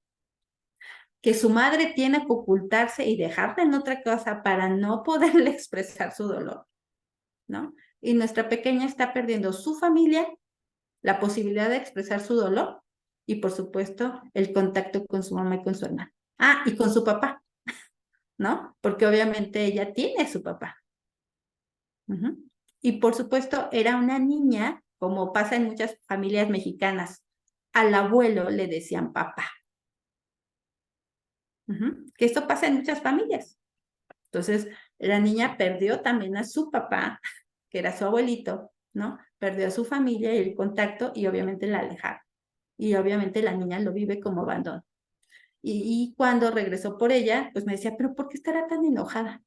que su madre tiene que ocultarse y dejarla en otra casa para no poderle expresar su dolor, ¿no? Y nuestra pequeña está perdiendo su familia, la posibilidad de expresar su dolor y, por supuesto, el contacto con su mamá y con su hermana. Ah, y con su papá, ¿no? Porque obviamente ella tiene a su papá. Y, por supuesto, era una niña, como pasa en muchas familias mexicanas, al abuelo le decían papá. Que esto pasa en muchas familias. Entonces, la niña perdió también a su papá, que era su abuelito, ¿no? Perdió a su familia y el contacto y obviamente la alejaron. Y obviamente la niña lo vive como abandono. Y cuando regresó por ella, pues me decía, pero ¿por qué estará tan enojada?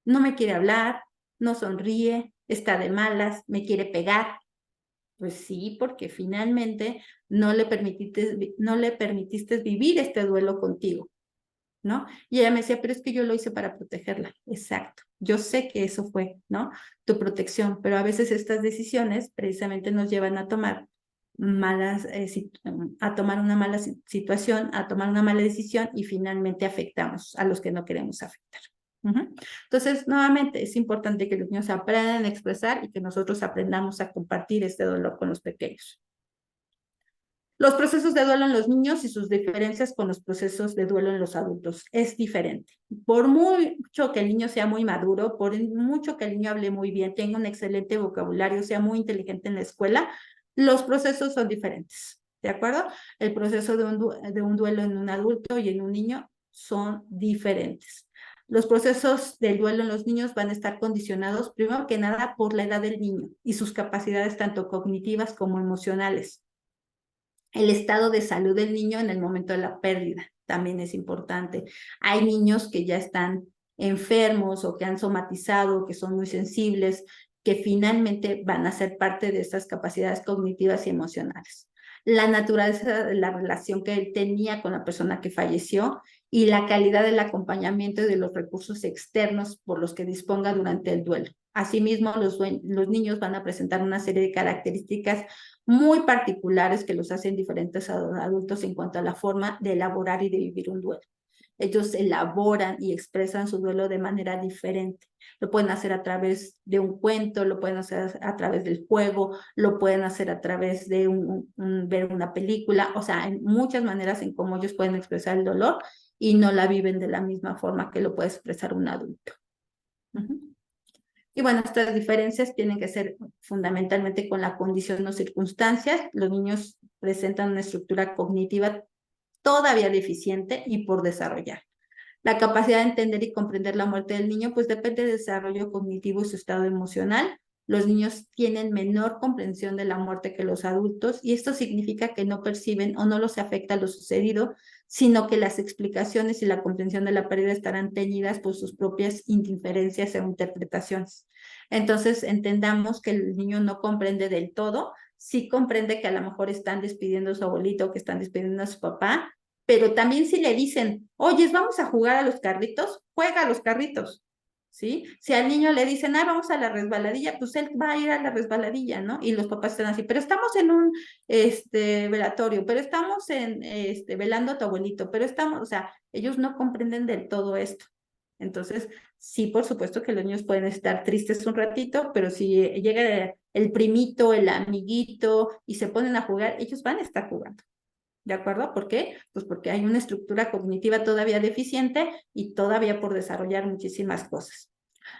No me quiere hablar, no sonríe, está de malas, me quiere pegar. Pues sí, porque finalmente no le permitiste vivir este duelo contigo, ¿no? Y ella me decía, pero es que yo lo hice para protegerla. Exacto. Yo sé que eso fue, ¿no? Tu protección, pero a veces estas decisiones precisamente nos llevan a tomar a tomar una mala situación, a tomar una mala decisión y finalmente afectamos a los que no queremos afectar. Entonces, nuevamente, es importante que los niños aprendan a expresar y que nosotros aprendamos a compartir este dolor con los pequeños. Los procesos de duelo en los niños y sus diferencias con los procesos de duelo en los adultos es diferente. Por mucho que el niño sea muy maduro, por mucho que el niño hable muy bien, tenga un excelente vocabulario, sea muy inteligente en la escuela, los procesos son diferentes, ¿de acuerdo? El proceso de un duelo en un adulto y en un niño son diferentes. Los procesos del duelo en los niños van a estar condicionados, primero que nada, por la edad del niño y sus capacidades tanto cognitivas como emocionales. El estado de salud del niño en el momento de la pérdida también es importante. Hay niños que ya están enfermos o que han somatizado, que son muy sensibles, que finalmente van a ser parte de estas capacidades cognitivas y emocionales. La naturaleza de la relación que él tenía con la persona que falleció y la calidad del acompañamiento y de los recursos externos por los que disponga durante el duelo. Asimismo, los niños van a presentar una serie de características muy particulares que los hacen diferentes a adultos en cuanto a la forma de elaborar y de vivir un duelo. ellos elaboran y expresan su duelo de manera diferente. Lo pueden hacer a través de un cuento, lo pueden hacer a través del juego, lo pueden hacer a través de ver una película, o sea, hay muchas maneras en cómo ellos pueden expresar el dolor y no la viven de la misma forma que lo puede expresar un adulto. Y bueno, estas diferencias tienen que ser fundamentalmente con la condición o circunstancias. Los niños presentan una estructura cognitiva todavía deficiente y por desarrollar. La capacidad de entender y comprender la muerte del niño, pues depende del desarrollo cognitivo y su estado emocional. Los niños tienen menor comprensión de la muerte que los adultos y esto significa que no perciben o no los afecta lo sucedido, sino que las explicaciones y la comprensión de la pérdida estarán teñidas por sus propias indiferencias o interpretaciones. Entonces, entendamos que el niño no comprende del todo, sí comprende que a lo mejor están despidiendo a su abuelito, que están despidiendo a su papá, pero también si le dicen, oye, vamos a jugar a los carritos, juega a los carritos, ¿sí? Si al niño le dicen, ah, vamos a la resbaladilla, pues él va a ir a la resbaladilla, ¿no? Y los papás están así, pero estamos en un velatorio, pero estamos velando a tu abuelito, pero estamos, o sea, ellos no comprenden del todo esto. Entonces, sí, por supuesto que los niños pueden estar tristes un ratito, pero si llega el primito, el amiguito y se ponen a jugar, ellos van a estar jugando. ¿De acuerdo? ¿Por qué? Pues porque hay una estructura cognitiva todavía deficiente y todavía por desarrollar muchísimas cosas.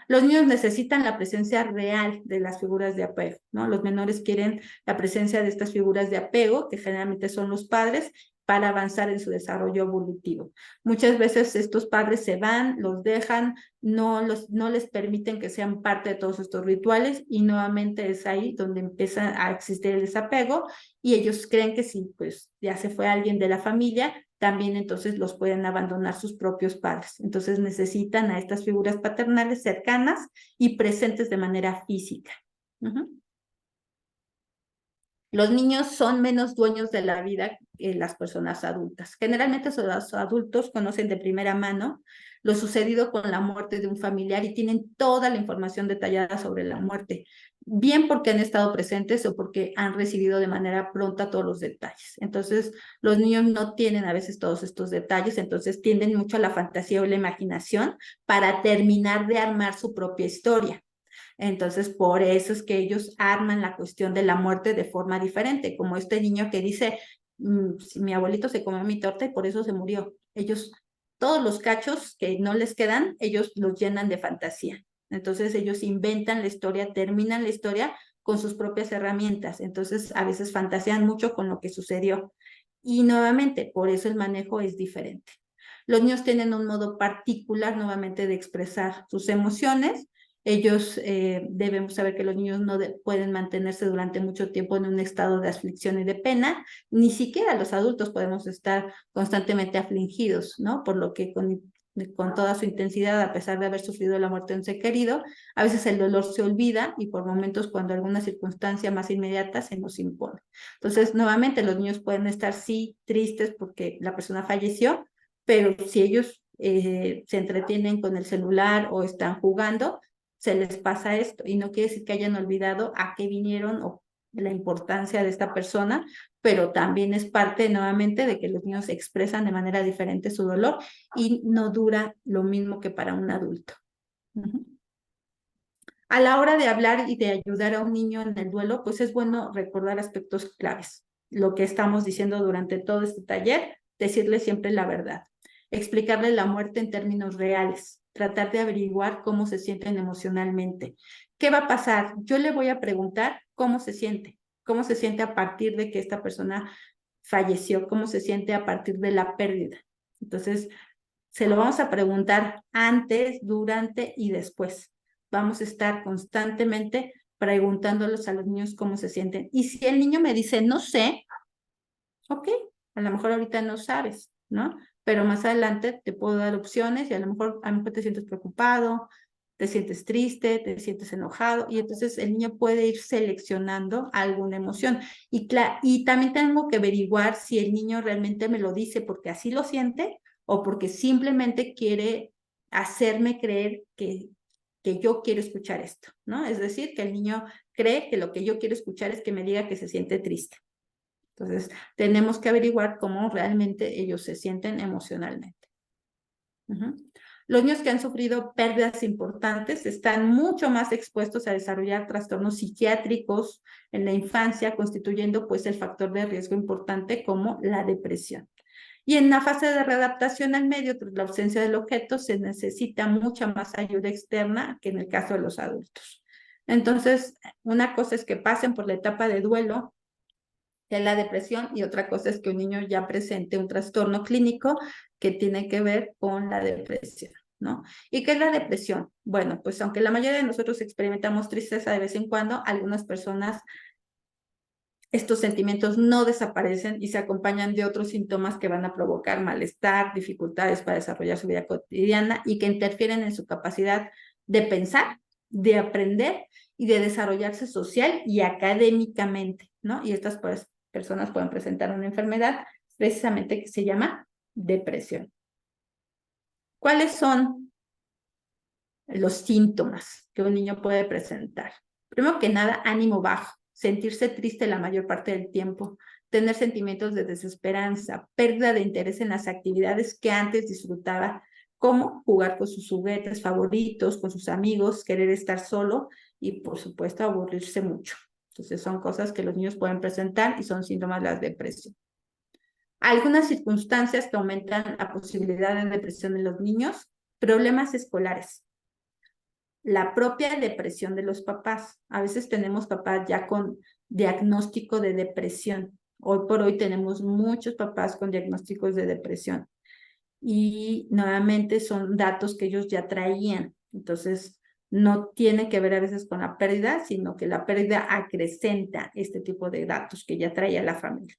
Los niños necesitan la presencia real de las figuras de apego, ¿no? Los menores quieren la presencia de estas figuras de apego, que generalmente son los padres, para avanzar en su desarrollo evolutivo. Muchas veces estos padres se van, los dejan, no les permiten que sean parte de todos estos rituales y nuevamente es ahí donde empieza a existir el desapego y ellos creen que si pues ya se fue alguien de la familia, también entonces los pueden abandonar sus propios padres. Entonces necesitan a estas figuras paternales cercanas y presentes de manera física. Los niños son menos dueños de la vida que las personas adultas. Generalmente los adultos conocen de primera mano lo sucedido con la muerte de un familiar y tienen toda la información detallada sobre la muerte, bien porque han estado presentes o porque han recibido de manera pronta todos los detalles. Entonces, los niños no tienen a veces todos estos detalles, entonces tienden mucho a la fantasía o la imaginación para terminar de armar su propia historia. Entonces, por eso es que ellos arman la cuestión de la muerte de forma diferente, como este niño que dice, mi abuelito se comió mi torta y por eso se murió. Ellos, todos los cachos que no les quedan, ellos los llenan de fantasía. Entonces, ellos inventan la historia, terminan la historia con sus propias herramientas. Entonces, a veces fantasean mucho con lo que sucedió. Y nuevamente, por eso el manejo es diferente. Los niños tienen un modo particular nuevamente de expresar sus emociones. Ellos debemos saber que los niños no pueden mantenerse durante mucho tiempo en un estado de aflicción y de pena, ni siquiera los adultos podemos estar constantemente afligidos, ¿no? Por lo que con toda su intensidad, a pesar de haber sufrido la muerte de un ser querido, a veces el dolor se olvida y por momentos cuando alguna circunstancia más inmediata se nos impone. Entonces, nuevamente, los niños pueden estar sí tristes porque la persona falleció, pero si ellos se entretienen con el celular o están jugando, se les pasa esto y no quiere decir que hayan olvidado a qué vinieron o la importancia de esta persona, pero también es parte nuevamente de que los niños expresan de manera diferente su dolor y no dura lo mismo que para un adulto. A la hora de hablar y de ayudar a un niño en el duelo, pues es bueno recordar aspectos claves. Lo que estamos diciendo durante todo este taller, decirle siempre la verdad, explicarle la muerte en términos reales, tratar de averiguar cómo se sienten emocionalmente. ¿Qué va a pasar? Yo le voy a preguntar cómo se siente a partir de que esta persona falleció, cómo se siente a partir de la pérdida. Entonces, se lo vamos a preguntar antes, durante y después. Vamos a estar constantemente preguntándolos a los niños cómo se sienten. Y si el niño me dice, no sé, ok, a lo mejor ahorita no sabes, ¿no? Pero más adelante te puedo dar opciones y a lo mejor te sientes preocupado, te sientes triste, te sientes enojado y entonces el niño puede ir seleccionando alguna emoción. Y también tengo que averiguar si el niño realmente me lo dice porque así lo siente o porque simplemente quiere hacerme creer que yo quiero escuchar esto, ¿no? Es decir, que el niño cree que lo que yo quiero escuchar es que me diga que se siente triste. Entonces, tenemos que averiguar cómo realmente ellos se sienten emocionalmente. Los niños que han sufrido pérdidas importantes están mucho más expuestos a desarrollar trastornos psiquiátricos en la infancia, constituyendo pues el factor de riesgo importante como la depresión. Y en la fase de readaptación al medio, tras la ausencia del objeto, se necesita mucha más ayuda externa que en el caso de los adultos. Entonces, una cosa es que pasen por la etapa de duelo, que es la depresión, y otra cosa es que un niño ya presente un trastorno clínico que tiene que ver con la depresión, ¿no? ¿Y qué es la depresión? Bueno, pues aunque la mayoría de nosotros experimentamos tristeza de vez en cuando, algunas personas estos sentimientos no desaparecen y se acompañan de otros síntomas que van a provocar malestar, dificultades para desarrollar su vida cotidiana y que interfieren en su capacidad de pensar, de aprender y de desarrollarse social y académicamente, ¿no? Y estas personas pueden presentar una enfermedad precisamente que se llama depresión. ¿Cuáles son los síntomas que un niño puede presentar? Primero que nada, ánimo bajo, sentirse triste la mayor parte del tiempo, tener sentimientos de desesperanza, pérdida de interés en las actividades que antes disfrutaba, como jugar con sus juguetes favoritos, con sus amigos, querer estar solo y, por supuesto, aburrirse mucho. Entonces, son cosas que los niños pueden presentar y son síntomas de la depresión. Algunas circunstancias que aumentan la posibilidad de depresión en los niños, problemas escolares, la propia depresión de los papás. A veces tenemos papás ya con diagnóstico de depresión. Hoy por hoy tenemos muchos papás con diagnósticos de depresión. Y nuevamente son datos que ellos ya traían. Entonces, no tiene que ver a veces con la pérdida, sino que la pérdida acrecenta este tipo de datos que ya traía la familia.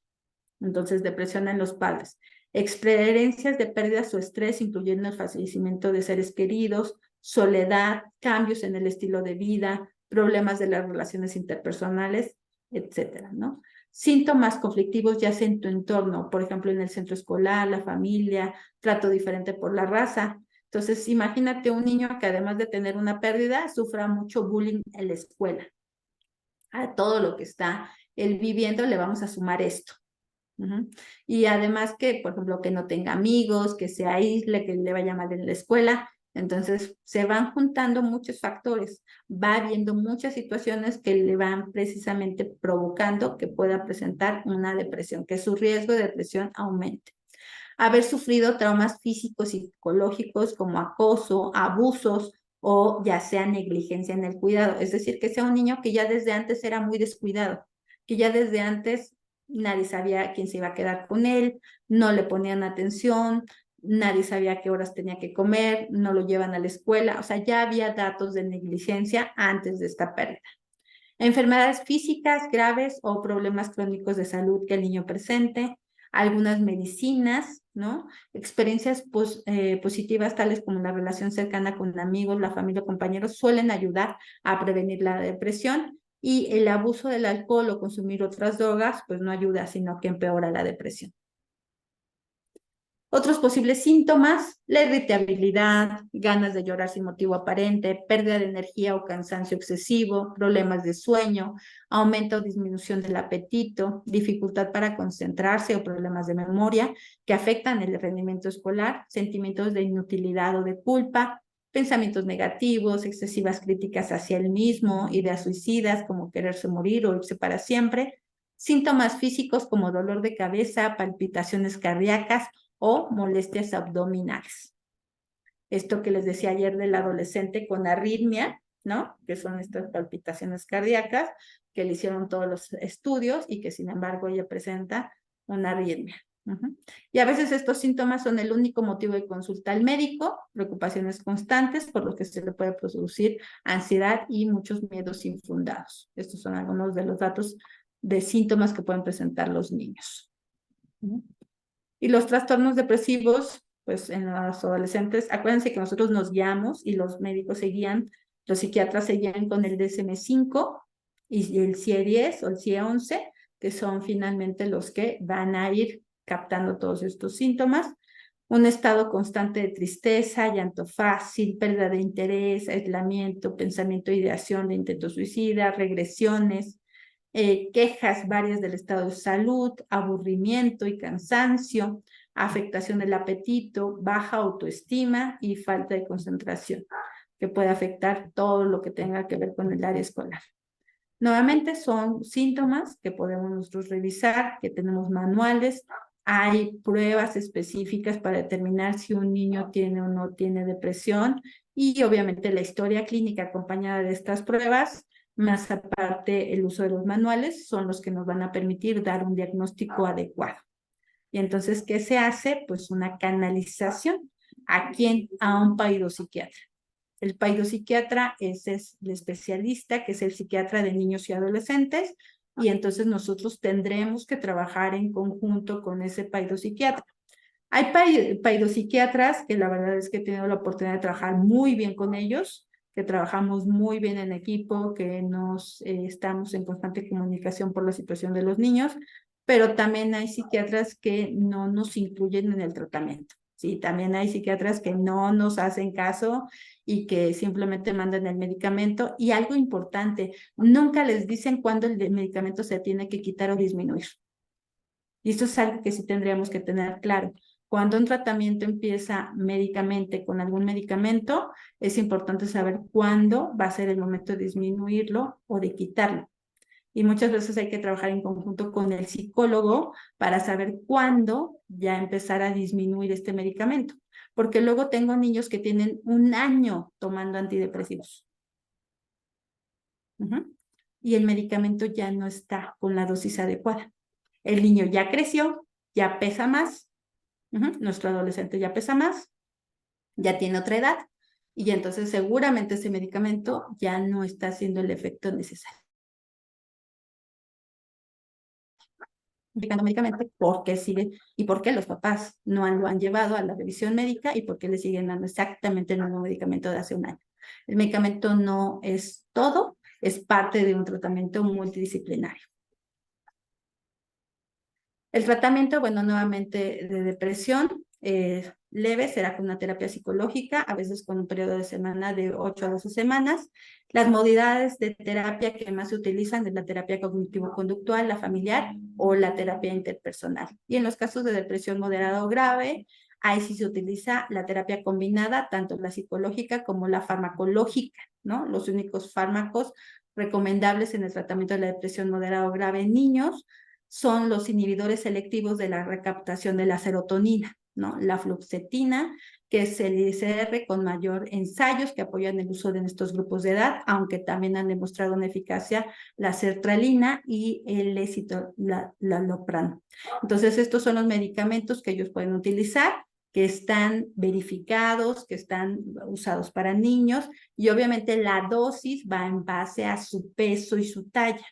Entonces, depresión en los padres. Experiencias de pérdidas o estrés, incluyendo el fallecimiento de seres queridos, soledad, cambios en el estilo de vida, problemas de las relaciones interpersonales, etcétera, ¿no? Síntomas conflictivos ya sea en tu entorno, por ejemplo, en el centro escolar, la familia, trato diferente por la raza. Entonces, imagínate un niño que además de tener una pérdida, sufra mucho bullying en la escuela. A todo lo que está él viviendo le vamos a sumar esto. Y además que, por ejemplo, que no tenga amigos, que se aísle, que le vaya mal en la escuela. Entonces, se van juntando muchos factores, va habiendo muchas situaciones que le van precisamente provocando que pueda presentar una depresión, que su riesgo de depresión aumente. Haber sufrido traumas físicos y psicológicos como acoso, abusos o ya sea negligencia en el cuidado. Es decir, que sea un niño que ya desde antes era muy descuidado, que ya desde antes nadie sabía quién se iba a quedar con él, no le ponían atención, nadie sabía a qué horas tenía que comer, no lo llevan a la escuela, o sea, ya había datos de negligencia antes de esta pérdida. Enfermedades físicas graves o problemas crónicos de salud que el niño presente, algunas medicinas, ¿no? Experiencias positivas tales como la relación cercana con amigos, la familia o compañeros suelen ayudar a prevenir la depresión. Y el abuso del alcohol o consumir otras drogas, pues no ayuda, sino que empeora la depresión. Otros posibles síntomas, la irritabilidad, ganas de llorar sin motivo aparente, pérdida de energía o cansancio excesivo, problemas de sueño, aumento o disminución del apetito, dificultad para concentrarse o problemas de memoria que afectan el rendimiento escolar, sentimientos de inutilidad o de culpa, pensamientos negativos, excesivas críticas hacia él mismo, ideas suicidas como quererse morir o irse para siempre, síntomas físicos como dolor de cabeza, palpitaciones cardíacas o molestias abdominales. Esto que les decía ayer del adolescente con arritmia, ¿no? Que son estas palpitaciones cardíacas, que le hicieron todos los estudios y que sin embargo ella presenta una arritmia. Y a veces estos síntomas son el único motivo de consulta al médico, preocupaciones constantes, por lo que se le puede producir ansiedad y muchos miedos infundados. Estos son algunos de los datos de síntomas que pueden presentar los niños. Y los trastornos depresivos, pues en los adolescentes, acuérdense que nosotros nos guiamos y los médicos se guían, los psiquiatras se guían con el DSM-5 y el CIE-10 o el CIE-11, que son finalmente los que van a ir captando todos estos síntomas. Un estado constante de tristeza, llanto fácil, pérdida de interés, aislamiento, pensamiento e ideación de intentos suicidas, regresiones, quejas varias del estado de salud, aburrimiento y cansancio, afectación del apetito, baja autoestima y falta de concentración, que puede afectar todo lo que tenga que ver con el área escolar. Nuevamente son síntomas que podemos nosotros revisar, que tenemos manuales, hay pruebas específicas para determinar si un niño tiene o no tiene depresión y obviamente la historia clínica acompañada de estas pruebas, más aparte el uso de los manuales, son los que nos van a permitir dar un diagnóstico adecuado. Y entonces, ¿qué se hace? Pues una canalización. ¿A quién? A un psiquiatra. El psiquiatra es el especialista, que es el psiquiatra de niños y adolescentes, y entonces nosotros tendremos que trabajar en conjunto con ese psiquiatra. Hay psiquiatras que la verdad es que he tenido la oportunidad de trabajar muy bien con ellos, que trabajamos muy bien en equipo, que estamos en constante comunicación por la situación de los niños, pero también hay psiquiatras que no nos incluyen en el tratamiento. Sí, también hay psiquiatras que no nos hacen caso y que simplemente mandan el medicamento. Y algo importante, nunca les dicen cuándo el medicamento se tiene que quitar o disminuir. Y esto es algo que sí tendríamos que tener claro. Cuando un tratamiento empieza médicamente con algún medicamento, es importante saber cuándo va a ser el momento de disminuirlo o de quitarlo. Y muchas veces hay que trabajar en conjunto con el psicólogo para saber cuándo ya empezar a disminuir este medicamento. Porque luego tengo niños que tienen 1 año tomando antidepresivos. Y el medicamento ya no está con la dosis adecuada. El niño ya creció, ya pesa más, nuestro adolescente ya pesa más, ya tiene otra edad, y entonces seguramente ese medicamento ya no está haciendo el efecto necesario. Aplicando medicamento, ¿por qué sigue? ¿Y por qué los papás no lo han llevado a la revisión médica? ¿Y por qué le siguen dando exactamente el mismo medicamento de hace 1 año? El medicamento no es todo, es parte de un tratamiento multidisciplinario. El tratamiento, bueno, nuevamente de depresión leve será con una terapia psicológica, a veces con un periodo de semana de 8 a 12 semanas. Las modalidades de terapia que más se utilizan es la terapia cognitivo-conductual, la familiar o la terapia interpersonal. Y en los casos de depresión moderada o grave, ahí sí se utiliza la terapia combinada, tanto la psicológica como la farmacológica, ¿no? Los únicos fármacos recomendables en el tratamiento de la depresión moderada o grave en niños son los inhibidores selectivos de la recaptación de la serotonina, ¿no? La fluoxetina, que es el ISR con mayor ensayos que apoyan el uso de estos grupos de edad, aunque también han demostrado una eficacia la sertralina y el escitalopram. Entonces, estos son los medicamentos que ellos pueden utilizar, que están verificados, que están usados para niños, y obviamente la dosis va en base a su peso y su talla.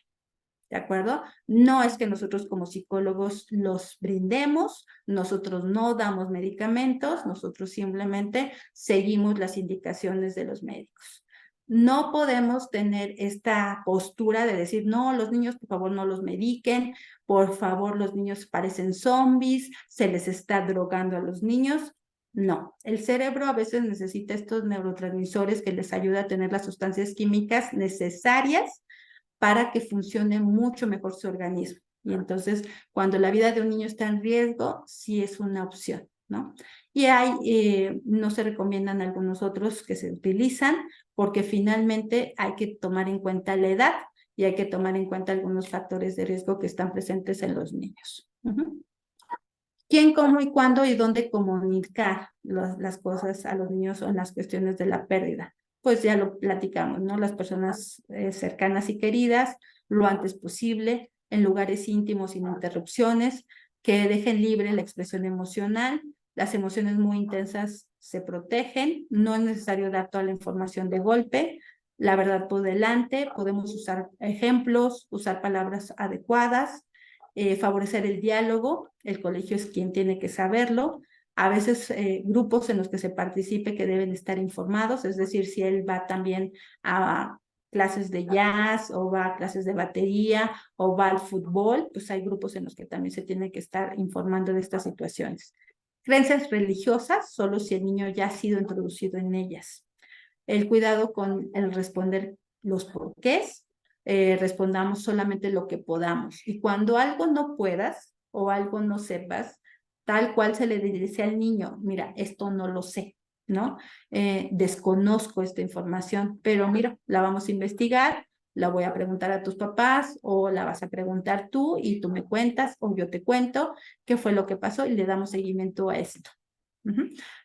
¿De acuerdo? No es que nosotros como psicólogos los brindemos, nosotros no damos medicamentos, nosotros simplemente seguimos las indicaciones de los médicos. No podemos tener esta postura de decir, no, los niños por favor no los mediquen, por favor los niños parecen zombies, se les está drogando a los niños. No, el cerebro a veces necesita estos neurotransmisores que les ayuda a tener las sustancias químicas necesarias para que funcione mucho mejor su organismo. Y entonces, cuando la vida de un niño está en riesgo, sí es una opción, ¿no? Y no se recomiendan algunos otros que se utilizan, porque finalmente hay que tomar en cuenta la edad y hay que tomar en cuenta algunos factores de riesgo que están presentes en los niños. ¿Quién, cómo y cuándo y dónde comunicar las cosas a los niños o en las cuestiones de la pérdida? Pues ya lo platicamos, ¿no? Las personas cercanas y queridas, lo antes posible, en lugares íntimos sin interrupciones, que dejen libre la expresión emocional. Las emociones muy intensas se protegen, no es necesario dar toda la información de golpe, la verdad por delante, podemos usar ejemplos, usar palabras adecuadas, favorecer el diálogo, el colegio es quien tiene que saberlo, a veces grupos en los que se participe que deben estar informados, es decir, si él va también a clases de jazz o va a clases de batería o va al fútbol, pues hay grupos en los que también se tiene que estar informando de estas situaciones. Creencias religiosas, solo si el niño ya ha sido introducido en ellas. El cuidado con el responder los porqués, respondamos solamente lo que podamos. Y cuando algo no puedas o algo no sepas, tal cual se le dice al niño, mira, esto no lo sé, ¿no? Desconozco esta información, pero mira, la vamos a investigar, la voy a preguntar a tus papás o la vas a preguntar tú y tú me cuentas o yo te cuento qué fue lo que pasó y le damos seguimiento a esto.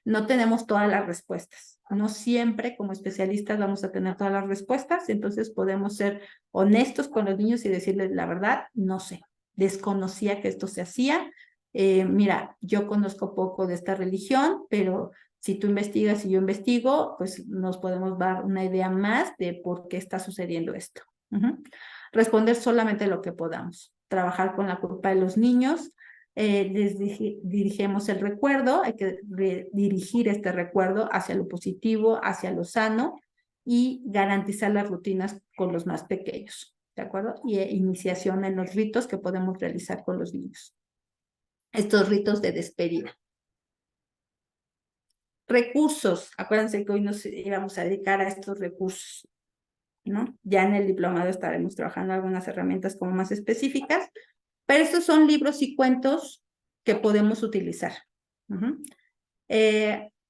No tenemos todas las respuestas. No siempre como especialistas vamos a tener todas las respuestas, entonces podemos ser honestos con los niños y decirles la verdad, no sé, desconocía que esto se hacía. Mira, yo conozco poco de esta religión, pero si tú investigas y yo investigo, pues nos podemos dar una idea más de por qué está sucediendo esto. Responder solamente lo que podamos. Trabajar con la culpa de los niños. Les dirigimos el recuerdo, hay que dirigir este recuerdo hacia lo positivo, hacia lo sano y garantizar las rutinas con los más pequeños, ¿de acuerdo? Y iniciación en los ritos que podemos realizar con los niños. Estos ritos de despedida. Recursos, acuérdense que hoy nos íbamos a dedicar a estos recursos, ¿no? Ya en el diplomado estaremos trabajando algunas herramientas como más específicas, pero estos son libros y cuentos que podemos utilizar.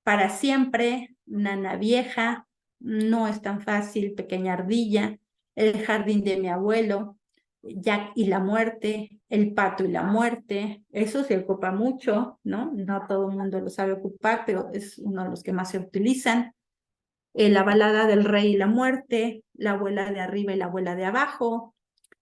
Para siempre, Nana Vieja, No es tan fácil, Pequeña Ardilla, El jardín de mi abuelo, Jack y la muerte, El pato y la muerte. Eso se ocupa mucho, ¿no? No todo el mundo lo sabe ocupar, pero es uno de los que más se utilizan. La balada del rey y la muerte, La abuela de arriba y la abuela de abajo,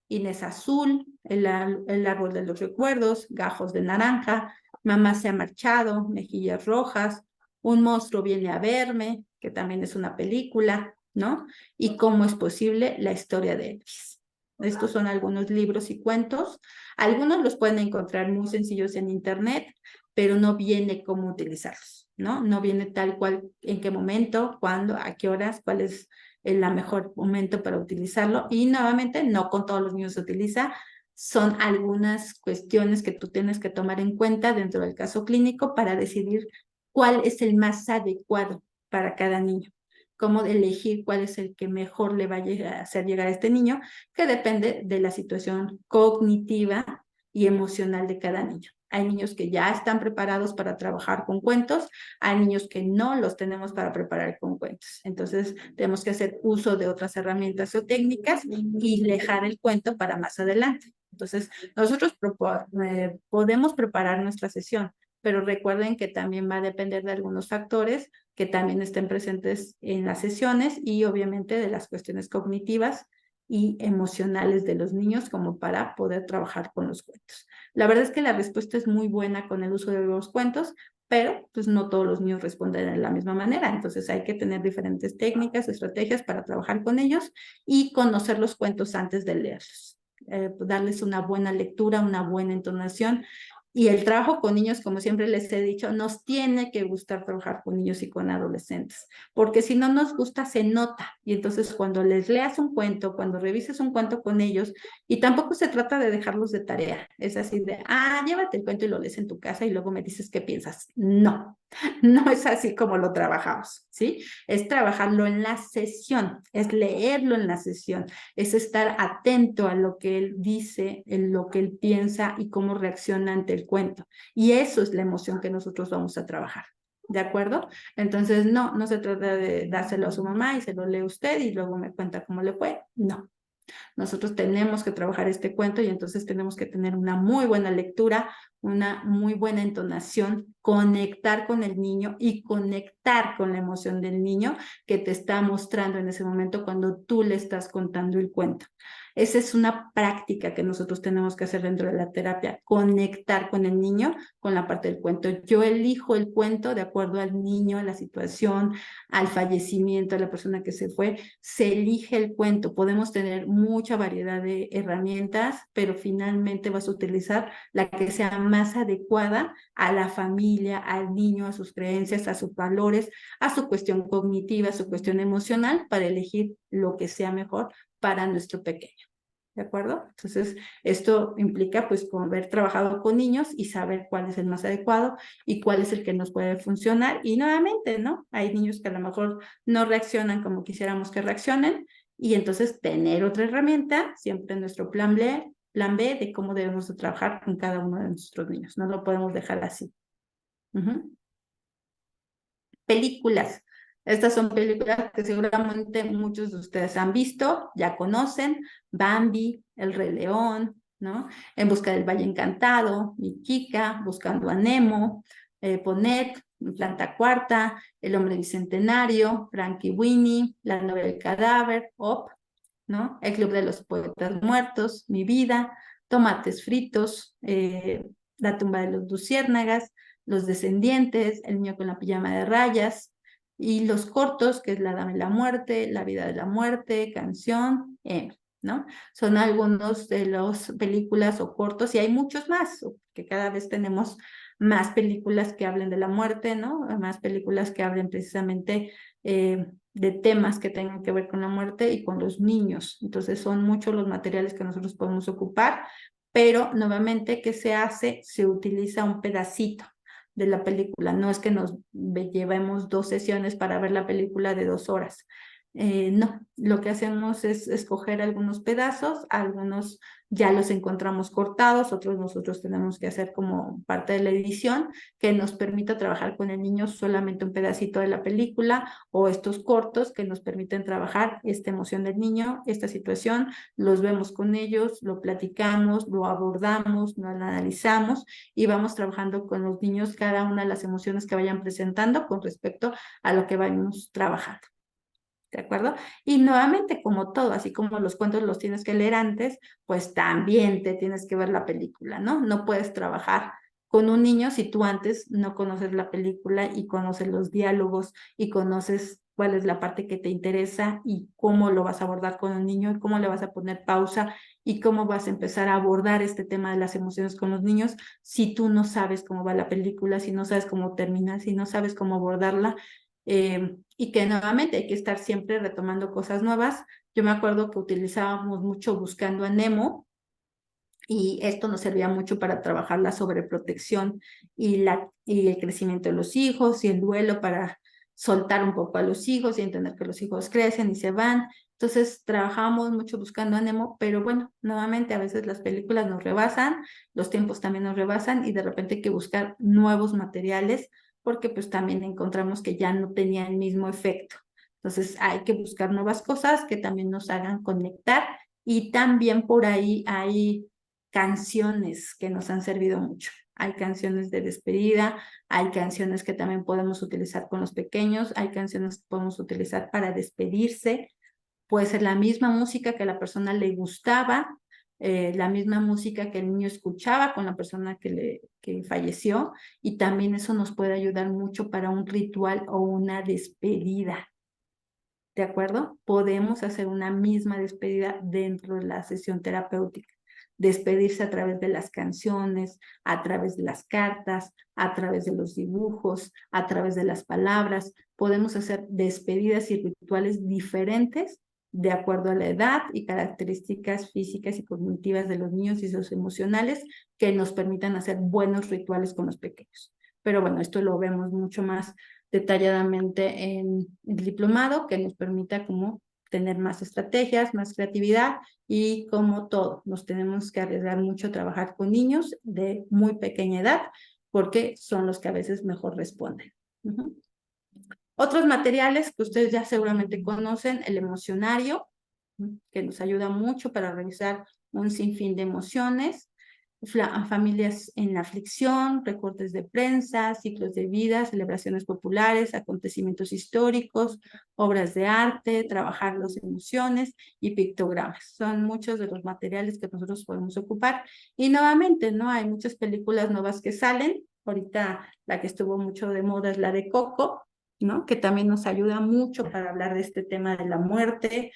Inés Azul, el árbol de los recuerdos, Gajos de naranja, Mamá se ha marchado, Mejillas rojas, Un monstruo viene a verme, que también es una película, ¿no? Y Cómo es posible, la historia de Elvis. Estos son algunos libros y cuentos. Algunos los pueden encontrar muy sencillos en internet, pero no viene cómo utilizarlos, ¿no? No viene tal cual en qué momento, cuándo, a qué horas, cuál es el mejor momento para utilizarlo. Y nuevamente, no con todos los niños se utiliza. Son algunas cuestiones que tú tienes que tomar en cuenta dentro del caso clínico para decidir cuál es el más adecuado para cada niño. Cómo elegir cuál es el que mejor le va a hacer llegar a este niño, que depende de la situación cognitiva y emocional de cada niño. Hay niños que ya están preparados para trabajar con cuentos, hay niños que no los tenemos para preparar con cuentos. Entonces, tenemos que hacer uso de otras herramientas o técnicas y dejar el cuento para más adelante. Entonces, nosotros podemos preparar nuestra sesión, pero recuerden que también va a depender de algunos factores que también estén presentes en las sesiones y obviamente de las cuestiones cognitivas y emocionales de los niños como para poder trabajar con los cuentos. La verdad es que la respuesta es muy buena con el uso de los cuentos, pero pues no todos los niños responden de la misma manera, entonces hay que tener diferentes técnicas, estrategias para trabajar con ellos y conocer los cuentos antes de leerlos. Darles una buena lectura, una buena entonación. Y el trabajo con niños, como siempre les he dicho, nos tiene que gustar trabajar con niños y con adolescentes, porque si no nos gusta, se nota. Y entonces cuando les leas un cuento, cuando revises un cuento con ellos, y tampoco se trata de dejarlos de tarea, es así de, llévate el cuento y lo lees en tu casa y luego me dices qué piensas. No, no es así como lo trabajamos, ¿sí? Es trabajarlo en la sesión, es leerlo en la sesión, es estar atento a lo que él dice, en lo que él piensa y cómo reacciona ante el cuento. Y eso es la emoción que nosotros vamos a trabajar. ¿De acuerdo? Entonces, no se trata de dárselo a su mamá y se lo lee usted y luego me cuenta cómo le fue. No. Nosotros tenemos que trabajar este cuento y entonces tenemos que tener una muy buena lectura, una muy buena entonación, conectar con el niño y conectar con la emoción del niño que te está mostrando en ese momento cuando tú le estás contando el cuento. Esa es una práctica que nosotros tenemos que hacer dentro de la terapia, conectar con el niño con la parte del cuento. Yo elijo el cuento de acuerdo al niño, a la situación, al fallecimiento, a la persona que se fue, se elige el cuento. Podemos tener mucha variedad de herramientas, pero finalmente vas a utilizar la que sea más adecuada a la familia, al niño, a sus creencias, a sus valores, a su cuestión cognitiva, a su cuestión emocional, para elegir lo que sea mejor para nuestro pequeño. ¿De acuerdo? Entonces, esto implica pues como haber trabajado con niños y saber cuál es el más adecuado y cuál es el que nos puede funcionar. Y nuevamente, ¿no? Hay niños que a lo mejor no reaccionan como quisiéramos que reaccionen y entonces tener otra herramienta, siempre en nuestro plan B, plan B de cómo debemos de trabajar con cada uno de nuestros niños. No lo podemos dejar así. Películas. Estas son películas que seguramente muchos de ustedes han visto, ya conocen. Bambi, El Rey León, ¿no? En Busca del Valle Encantado, Mi Kika, Buscando a Nemo, Ponet, Planta Cuarta, El Hombre Bicentenario, Frankie Winnie, La Novia del Cadáver, Op, ¿no? El Club de los Poetas Muertos, Mi Vida, Tomates Fritos, La Tumba de los Luciérnagas, Los Descendientes, El Niño con la Pijama de Rayas, y los cortos, que es La Dama y la Muerte, La Vida de la Muerte, Canción, ¿no? Son algunos de las películas o cortos, y hay muchos más, que cada vez tenemos más películas que hablen de la muerte, ¿no? Más películas que hablen precisamente de temas que tengan que ver con la muerte y con los niños. Entonces son muchos los materiales que nosotros podemos ocupar, pero nuevamente, ¿qué se hace? Se utiliza un pedacito de la película. No es que nos llevemos 2 sesiones para ver la película de 2 horas. No, lo que hacemos es escoger algunos pedazos, algunos ya los encontramos cortados, otros nosotros tenemos que hacer como parte de la edición que nos permita trabajar con el niño solamente un pedacito de la película, o estos cortos que nos permiten trabajar esta emoción del niño, esta situación, los vemos con ellos, lo platicamos, lo abordamos, lo analizamos y vamos trabajando con los niños cada una de las emociones que vayan presentando con respecto a lo que vayamos trabajando. ¿De acuerdo? Y nuevamente, como todo, así como los cuentos los tienes que leer antes, pues también te tienes que ver la película, ¿no? No puedes trabajar con un niño si tú antes no conoces la película y conoces los diálogos y conoces cuál es la parte que te interesa y cómo lo vas a abordar con un niño y cómo le vas a poner pausa y cómo vas a empezar a abordar este tema de las emociones con los niños si tú no sabes cómo va la película, si no sabes cómo termina, si no sabes cómo abordarla. Y que nuevamente hay que estar siempre retomando cosas nuevas. Yo me acuerdo que utilizábamos mucho Buscando a Nemo, y esto nos servía mucho para trabajar la sobreprotección y el crecimiento de los hijos y el duelo, para soltar un poco a los hijos y entender que los hijos crecen y se van. Entonces trabajábamos mucho Buscando a Nemo, pero bueno, nuevamente a veces las películas nos rebasan, los tiempos también nos rebasan y de repente hay que buscar nuevos materiales porque pues también encontramos que ya no tenía el mismo efecto. Entonces hay que buscar nuevas cosas que también nos hagan conectar, y también por ahí hay canciones que nos han servido mucho. Hay canciones de despedida, hay canciones que también podemos utilizar con los pequeños, hay canciones que podemos utilizar para despedirse. Puede ser la misma música que a la persona le gustaba, la misma música que el niño escuchaba con la persona que falleció, y también eso nos puede ayudar mucho para un ritual o una despedida. ¿De acuerdo? Podemos hacer una misma despedida dentro de la sesión terapéutica. Despedirse a través de las canciones, a través de las cartas, a través de los dibujos, a través de las palabras. Podemos hacer despedidas y rituales diferentes de acuerdo a la edad y características físicas y cognitivas de los niños y sus emocionales, que nos permitan hacer buenos rituales con los pequeños. Pero bueno, esto lo vemos mucho más detalladamente en el diplomado, que nos permita como tener más estrategias, más creatividad, y como todo, nos tenemos que arriesgar mucho a trabajar con niños de muy pequeña edad, porque son los que a veces mejor responden. Otros materiales que ustedes ya seguramente conocen: el emocionario, que nos ayuda mucho para revisar un sinfín de emociones, familias en aflicción, recortes de prensa, ciclos de vida, celebraciones populares, acontecimientos históricos, obras de arte, trabajar las emociones y pictogramas. Son muchos de los materiales que nosotros podemos ocupar. Y nuevamente, ¿no? Hay muchas películas nuevas que salen. Ahorita la que estuvo mucho de moda es la de Coco, ¿no? Que también nos ayuda mucho para hablar de este tema de la muerte,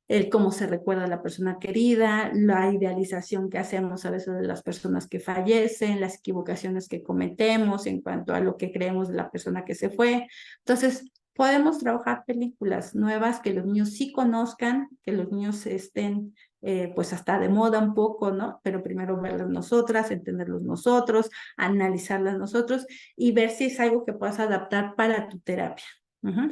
el cómo se recuerda a la persona querida, la idealización que hacemos a veces de las personas que fallecen, las equivocaciones que cometemos en cuanto a lo que creemos de la persona que se fue. Entonces, podemos trabajar películas nuevas que los niños sí conozcan, que los niños estén pues hasta de moda un poco, ¿no? Pero primero verlas nosotras, entenderlos nosotros, analizarlas nosotros y ver si es algo que puedas adaptar para tu terapia.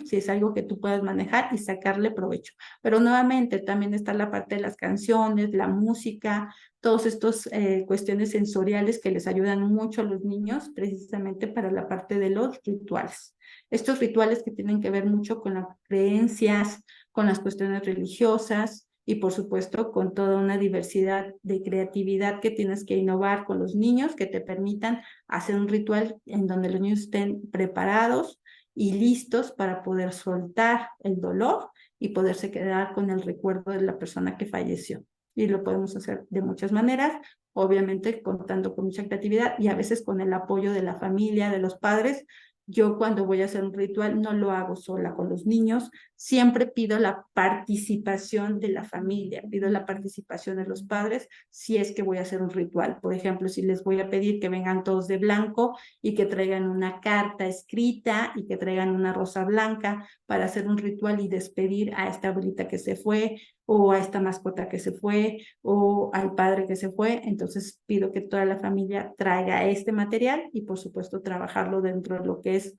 Si es algo que tú puedas manejar y sacarle provecho. Pero nuevamente también está la parte de las canciones, la música, todas estas cuestiones sensoriales que les ayudan mucho a los niños precisamente para la parte de los rituales. Estos rituales que tienen que ver mucho con las creencias, con las cuestiones religiosas y por supuesto con toda una diversidad de creatividad que tienes que innovar con los niños que te permitan hacer un ritual en donde los niños estén preparados y listos para poder soltar el dolor y poderse quedar con el recuerdo de la persona que falleció. Y lo podemos hacer de muchas maneras, obviamente contando con mucha creatividad y a veces con el apoyo de la familia, de los padres. Yo cuando voy a hacer un ritual no lo hago sola con los niños, siempre pido la participación de la familia, pido la participación de los padres si es que voy a hacer un ritual. Por ejemplo, si les voy a pedir que vengan todos de blanco y que traigan una carta escrita y que traigan una rosa blanca para hacer un ritual y despedir a esta abuelita que se fue o a esta mascota que se fue o al padre que se fue, entonces pido que toda la familia traiga este material y por supuesto trabajarlo dentro de lo que es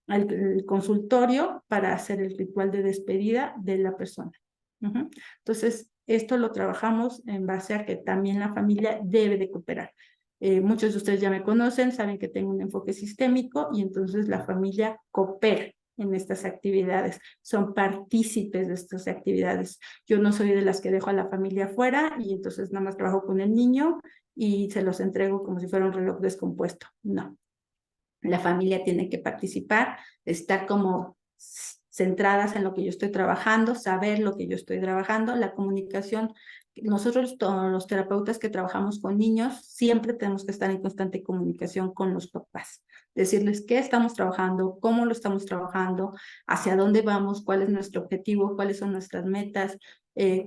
el consultorio para hacer el ritual de despedida de la persona. Entonces, esto lo trabajamos en base a que también la familia debe de cooperar. Muchos de ustedes ya me conocen, saben que tengo un enfoque sistémico y entonces la familia coopera en estas actividades, son partícipes de estas actividades. Yo no soy de las que dejo a la familia fuera y entonces nada más trabajo con el niño y se los entrego como si fuera un reloj descompuesto. No, la familia tiene que participar, estar como centradas en lo que yo estoy trabajando, saber lo que yo estoy trabajando, la comunicación. Nosotros, todos los terapeutas que trabajamos con niños, siempre tenemos que estar en constante comunicación con los papás. Decirles qué estamos trabajando, cómo lo estamos trabajando, hacia dónde vamos, cuál es nuestro objetivo, cuáles son nuestras metas,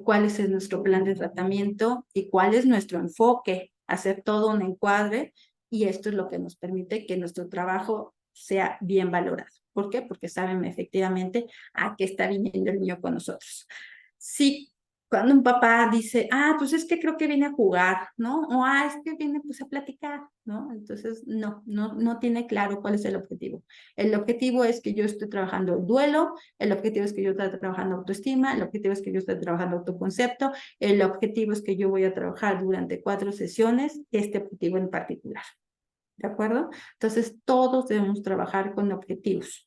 cuál es nuestro plan de tratamiento y cuál es nuestro enfoque, hacer todo un encuadre y esto es lo que nos permite que nuestro trabajo sea bien valorado. ¿Por qué? Porque saben efectivamente a qué está viniendo el niño con nosotros. Sí, cuando un papá dice, pues es que creo que viene a jugar, ¿no? O es que viene pues a platicar, ¿no? Entonces, no tiene claro cuál es el objetivo. El objetivo es que yo estoy trabajando el duelo, el objetivo es que yo estoy trabajando autoestima, el objetivo es que yo estoy trabajando autoconcepto, el objetivo es que yo voy a trabajar durante 4 sesiones este objetivo en particular. ¿De acuerdo? Entonces, todos debemos trabajar con objetivos,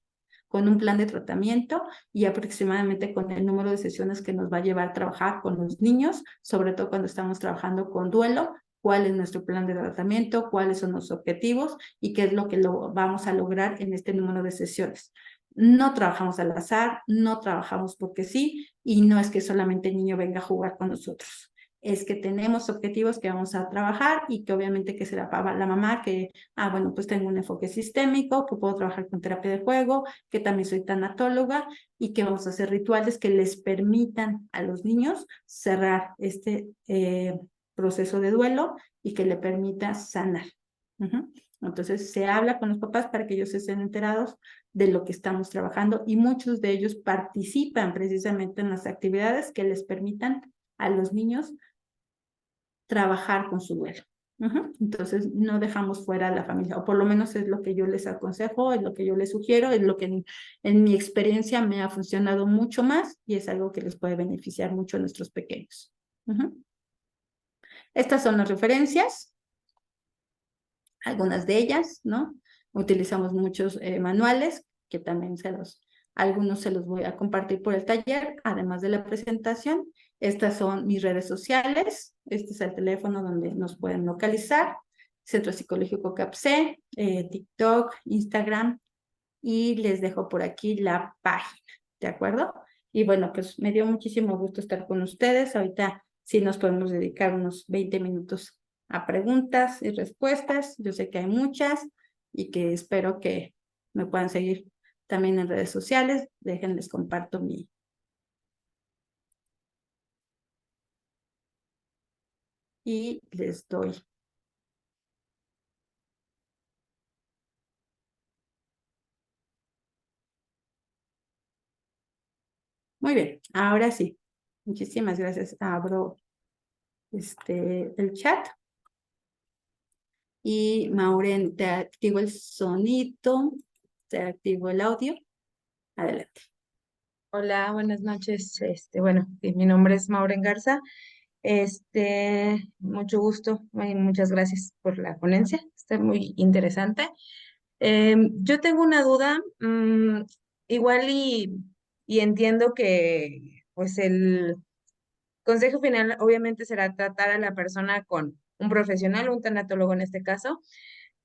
con un plan de tratamiento y aproximadamente con el número de sesiones que nos va a llevar a trabajar con los niños, sobre todo cuando estamos trabajando con duelo, cuál es nuestro plan de tratamiento, cuáles son los objetivos y qué es lo que vamos a lograr en este número de sesiones. No trabajamos al azar, no trabajamos porque sí, y no es que solamente el niño venga a jugar con nosotros. Es que tenemos objetivos que vamos a trabajar y que obviamente que será para la mamá que, bueno, pues tengo un enfoque sistémico, que puedo trabajar con terapia de juego, que también soy tanatóloga y que vamos a hacer rituales que les permitan a los niños cerrar este proceso de duelo y que le permita sanar. Entonces se habla con los papás para que ellos estén enterados de lo que estamos trabajando y muchos de ellos participan precisamente en las actividades que les permitan a los niños trabajar con su duelo. Entonces, no dejamos fuera a la familia, o por lo menos es lo que yo les aconsejo, es lo que yo les sugiero, es lo que en mi experiencia me ha funcionado mucho más y es algo que les puede beneficiar mucho a nuestros pequeños. Estas son las referencias, algunas de ellas, ¿no? Utilizamos muchos manuales que también algunos se los voy a compartir por el taller, además de la presentación. Estas son mis redes sociales. Este es el teléfono donde nos pueden localizar. Centro Psicológico CAPC, TikTok, Instagram. Y les dejo por aquí la página, ¿de acuerdo? Y bueno, pues me dio muchísimo gusto estar con ustedes. Ahorita sí nos podemos dedicar unos 20 minutos a preguntas y respuestas. Yo sé que hay muchas y que espero que me puedan seguir también en redes sociales. Déjenles comparto y les doy. Muy bien, ahora sí. Muchísimas gracias. Abro el chat. Y Maureen, te activo el sonido, te activo el audio. Adelante. Hola, buenas noches. Bueno, mi nombre es Maureen Garza. Mucho gusto y muchas gracias por la ponencia. Está muy interesante. Yo tengo una duda, igual y entiendo que pues el consejo final obviamente será tratar a la persona con un profesional, un tanatólogo en este caso.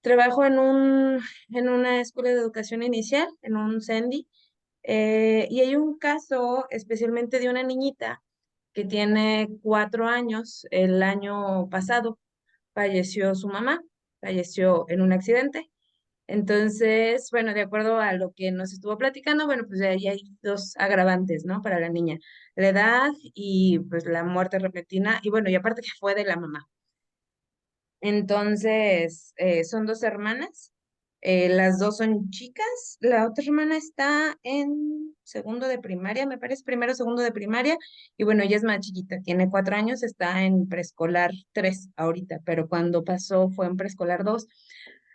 Trabajo en una escuela de educación inicial, en un CENDI. Y hay un caso especialmente de una niñita que tiene 4 años. El año pasado falleció su mamá, falleció en un accidente. Entonces, bueno, de acuerdo a lo que nos estuvo platicando, bueno, pues ahí hay dos agravantes, ¿no? Para la niña, la edad y pues la muerte repentina, y bueno, y aparte que fue de la mamá. Entonces, son dos hermanas, las dos son chicas, la otra hermana está en segundo de primaria, me parece, primero, segundo de primaria, y bueno, ella es más chiquita, tiene 4 años, está en preescolar 3 ahorita, pero cuando pasó fue en preescolar 2.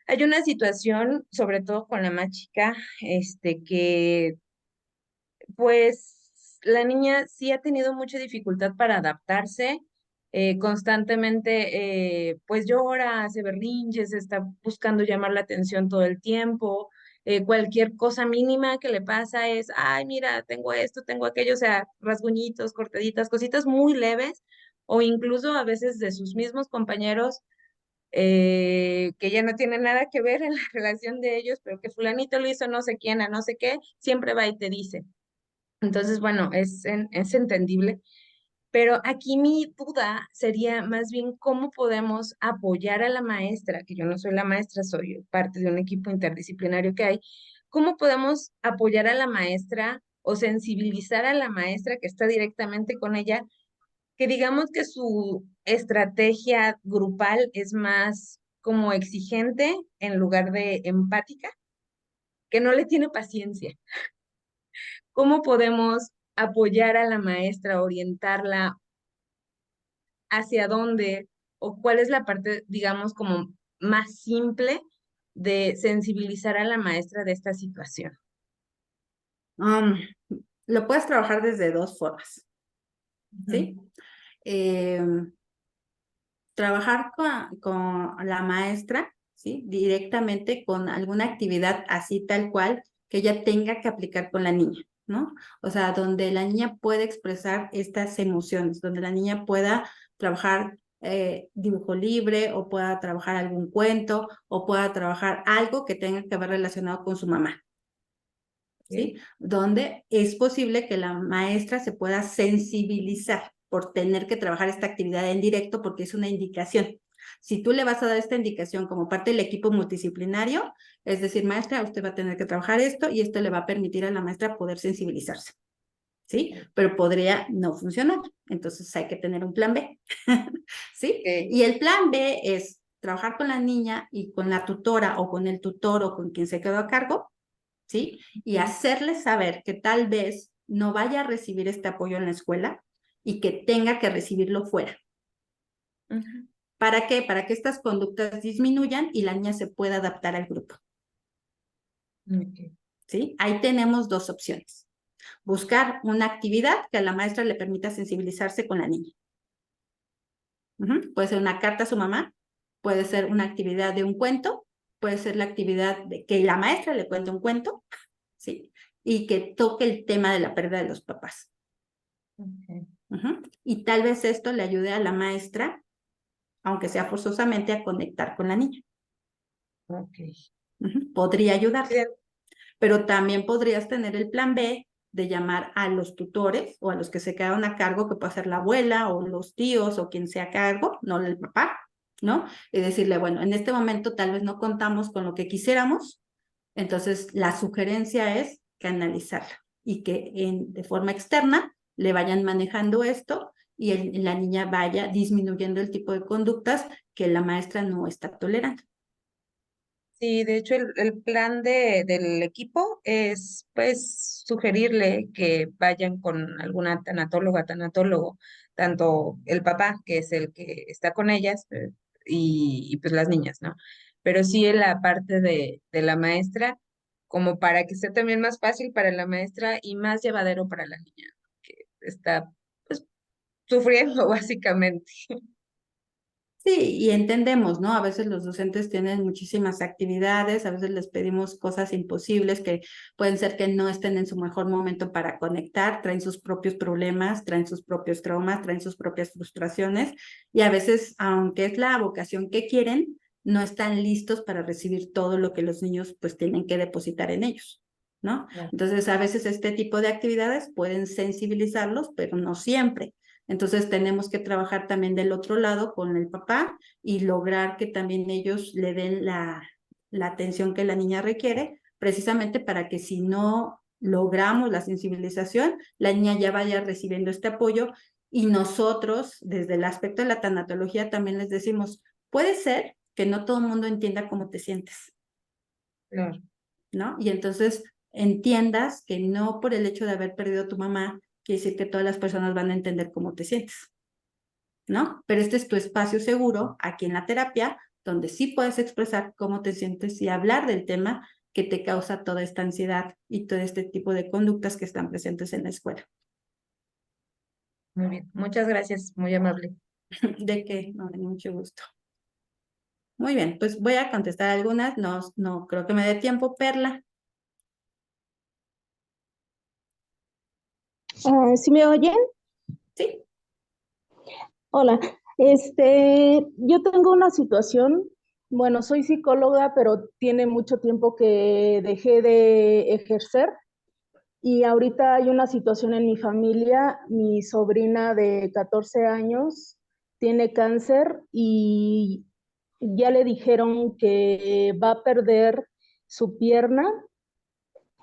Hay una situación, sobre todo con la más chica, que pues la niña sí ha tenido mucha dificultad para adaptarse, constantemente pues llora, hace berrinches, está buscando llamar la atención todo el tiempo, cualquier cosa mínima que le pasa es, ay, mira, tengo esto, tengo aquello, o sea, rasguñitos, cortaditas, cositas muy leves, o incluso a veces de sus mismos compañeros, que ya no tiene nada que ver en la relación de ellos, pero que fulanito lo hizo no sé quién, a no sé qué, siempre va y te dice. Entonces, bueno, es entendible, pero aquí mi duda sería más bien cómo podemos apoyar a la maestra, que yo no soy la maestra, soy parte de un equipo interdisciplinario que hay, cómo podemos apoyar a la maestra o sensibilizar a la maestra que está directamente con ella, que digamos que su estrategia grupal es más como exigente en lugar de empática, que no le tiene paciencia. ¿Cómo podemos apoyar a la maestra, orientarla hacia dónde o cuál es la parte, digamos, como más simple de sensibilizar a la maestra de esta situación? Um, lo puedes trabajar desde dos formas, ¿sí? Ujú. Trabajar con la maestra, ¿sí? Directamente con alguna actividad así tal cual que ella tenga que aplicar con la niña, ¿no? O sea, donde la niña pueda expresar estas emociones, donde la niña pueda trabajar dibujo libre o pueda trabajar algún cuento o pueda trabajar algo que tenga que ver relacionado con su mamá, ¿sí? Donde es posible que la maestra se pueda sensibilizar por tener que trabajar esta actividad en directo porque es una indicación. Si tú le vas a dar esta indicación como parte del equipo multidisciplinario, es decir, maestra, usted va a tener que trabajar esto y esto le va a permitir a la maestra poder sensibilizarse, ¿sí? Pero podría no funcionar. Entonces hay que tener un plan B, ¿sí? Y el plan B es trabajar con la niña y con la tutora o con el tutor o con quien se quedó a cargo, ¿sí? Y hacerle saber que tal vez no vaya a recibir este apoyo en la escuela y que tenga que recibirlo fuera. Ujú. ¿Para qué? Para que estas conductas disminuyan y la niña se pueda adaptar al grupo, Ok. ¿sí? Ahí tenemos dos opciones. Buscar una actividad que a la maestra le permita sensibilizarse con la niña. Puede ser una carta a su mamá, puede ser una actividad de un cuento, puede ser la actividad de que la maestra le cuente un cuento, ¿sí? Y que toque el tema de la pérdida de los papás. Ok. Y tal vez esto le ayude a la maestra, aunque sea forzosamente, a conectar con la niña. Ok. Podría ayudar, Bien. pero también podrías tener el plan B de llamar a los tutores o a los que se quedaron a cargo, que puede ser la abuela o los tíos o quien sea a cargo, no el papá, ¿no? Y decirle, bueno, en este momento tal vez no contamos con lo que quisiéramos, entonces la sugerencia es canalizarla y que de forma externa le vayan manejando esto y la niña vaya disminuyendo el tipo de conductas que la maestra no está tolerando. Sí, de hecho el plan del equipo es pues sugerirle que vayan con alguna tanatóloga, tanatólogo, tanto el papá, que es el que está con ellas, y pues las niñas, ¿no? Pero sí en la parte de la maestra, como para que sea también más fácil para la maestra y más llevadero para la niña, que está pues sufriendo básicamente. Sí, y entendemos, ¿no? A veces los docentes tienen muchísimas actividades, a veces les pedimos cosas imposibles que pueden ser que no estén en su mejor momento para conectar, traen sus propios problemas, traen sus propios traumas, traen sus propias frustraciones y a veces, aunque es la vocación que quieren, no están listos para recibir todo lo que los niños pues tienen que depositar en ellos, ¿no? Claro. Entonces, a veces este tipo de actividades pueden sensibilizarlos, pero no siempre. Entonces tenemos que trabajar también del otro lado con el papá y lograr que también ellos le den la atención que la niña requiere, precisamente para que si no logramos la sensibilización, la niña ya vaya recibiendo este apoyo y nosotros, desde el aspecto de la tanatología, también les decimos, puede ser que no todo el mundo entienda cómo te sientes, Claro. ¿no? Y entonces entiendas que no por el hecho de haber perdido a tu mamá, quiere decir que todas las personas van a entender cómo te sientes, ¿no? Pero este es tu espacio seguro aquí en la terapia, donde sí puedes expresar cómo te sientes y hablar del tema que te causa toda esta ansiedad y todo este tipo de conductas que están presentes en la escuela. Muy bien, muchas gracias, muy amable. De que, no, de mucho gusto. Muy bien, pues voy a contestar algunas, no creo que me dé tiempo, Perla. ¿Sí me oyen? Sí, Hola. Yo tengo una situación, bueno, soy psicóloga, pero tiene mucho tiempo que dejé de ejercer y ahorita hay una situación en mi familia. Mi sobrina de 14 años tiene cáncer y ya le dijeron que va a perder su pierna,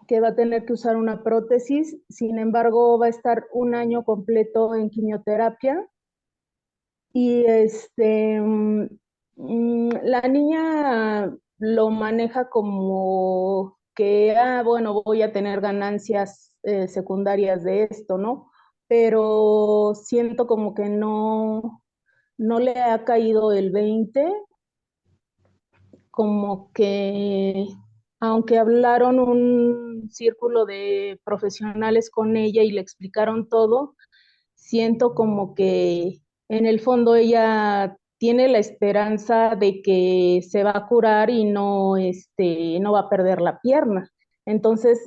que va a tener que usar una prótesis. Sin embargo, va a estar un año completo en quimioterapia. Y la niña lo maneja como que, bueno, voy a tener ganancias secundarias de esto, ¿no? Pero siento como que no le ha caído el 20, como que aunque hablaron un círculo de profesionales con ella y le explicaron todo, siento como que en el fondo ella tiene la esperanza de que se va a curar y no va a perder la pierna. Entonces,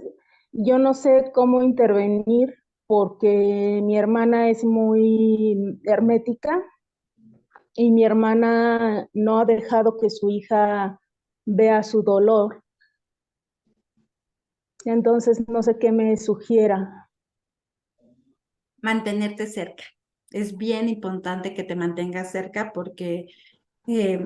yo no sé cómo intervenir porque mi hermana es muy hermética y mi hermana no ha dejado que su hija vea su dolor. Entonces, no sé qué me sugiera. mantenerte cerca. Es bien importante que te mantengas cerca porque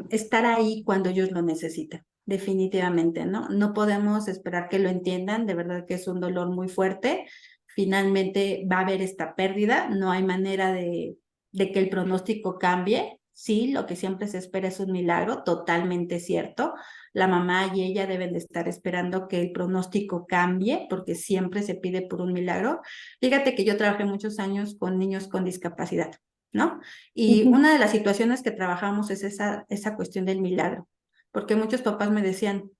estar ahí cuando ellos lo necesitan, definitivamente, ¿no? No podemos esperar que lo entiendan, de verdad que es un dolor muy fuerte. Finalmente va a haber esta pérdida, no hay manera de que el pronóstico cambie. Sí, lo que siempre se espera es un milagro, totalmente cierto. La mamá y ella deben de estar esperando que el pronóstico cambie, porque siempre se pide por un milagro. Fíjate que yo trabajé muchos años con niños con discapacidad, ¿no? Y una de las situaciones que trabajamos es esa cuestión del milagro, porque muchos papás me decían,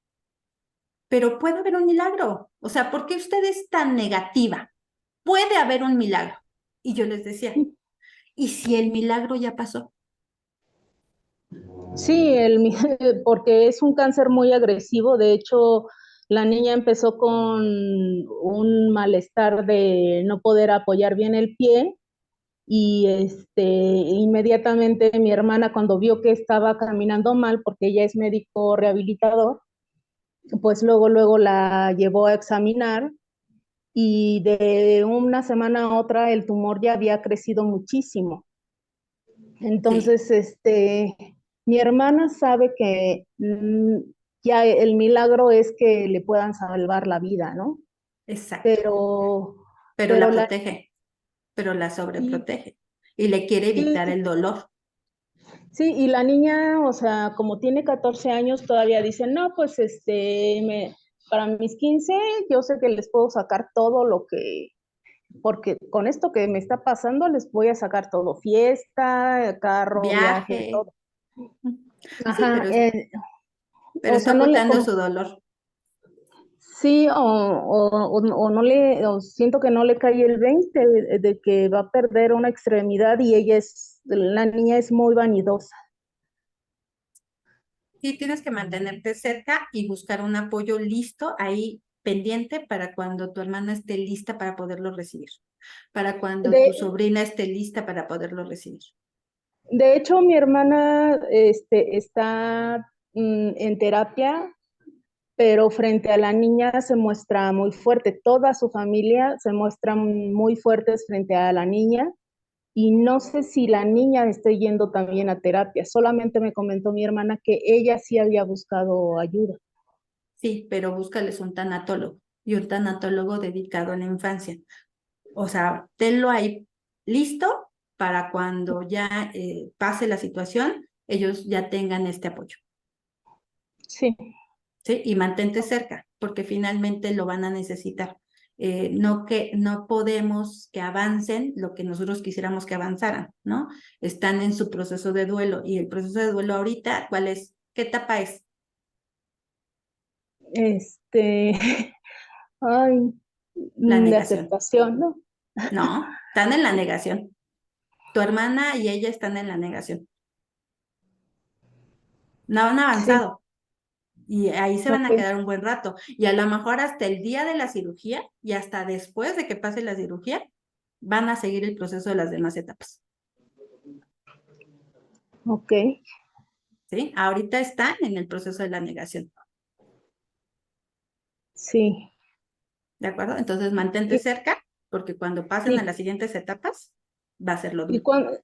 pero puede haber un milagro, o sea, ¿por qué usted es tan negativa? Puede haber un milagro. Y yo les decía, ¿y si el milagro ya pasó? Sí, porque es un cáncer muy agresivo. De hecho, la niña empezó con un malestar de no poder apoyar bien el pie y inmediatamente mi hermana cuando vio que estaba caminando mal, porque ella es médico rehabilitador, pues luego la llevó a examinar y de una semana a otra el tumor ya había crecido muchísimo. Sí, Entonces, mi hermana sabe que ya el milagro es que le puedan salvar la vida, ¿no? exacto, Pero, pero la pero protege, pero la sí, sobreprotege y le quiere sí, evitar el dolor. sí, y la niña, o sea, como tiene 14 años, todavía dice, no, pues para mis 15 yo sé que les puedo sacar todo lo que, porque con esto que me está pasando les voy a sacar todo, fiesta, carro, viaje, Viaje. todo. Sí, Ajá, pero o está sea, no le, ocultando como, su dolor. Sí, o no o siento que no le cae el 20 de que va a perder una extremidad y la niña es muy vanidosa. Sí, tienes que mantenerte cerca y buscar un apoyo listo ahí pendiente para cuando tu hermana esté lista para poderlo recibir, para cuando tu De, sobrina esté lista para poderlo recibir. de hecho, mi hermana está en terapia, pero frente a la niña se muestra muy fuerte. Toda su familia se muestran muy fuertes frente a la niña. Y no sé si la niña esté yendo también a terapia. Solamente me comentó mi hermana que ella sí había buscado ayuda. Sí, pero búscales un tanatólogo y un tanatólogo dedicado a la infancia. O sea, tenlo ahí listo para cuando ya pase la situación, ellos ya tengan este apoyo. Sí. ¿Sí? Y mantente cerca, porque finalmente lo van a necesitar. No podemos que avancen lo que nosotros quisiéramos que avanzaran, ¿no? Están en su proceso de duelo y el proceso de duelo ahorita, ¿cuál es? ¿Qué etapa es? Este, ay, La de negación. aceptación, ¿no? No, están en la negación. Tu hermana y ella están en la negación. No han Sí, avanzado. Y ahí se van ok, a quedar un buen rato. Y a lo mejor hasta el día de la cirugía y hasta después de que pase la cirugía, van a seguir el proceso de las demás etapas. ok, ¿Sí? Ahorita están en el proceso de la negación. sí. ¿De acuerdo? Entonces mantente ¿Y, cerca, porque cuando pasen a y, las siguientes etapas, va a ser lo y, duro.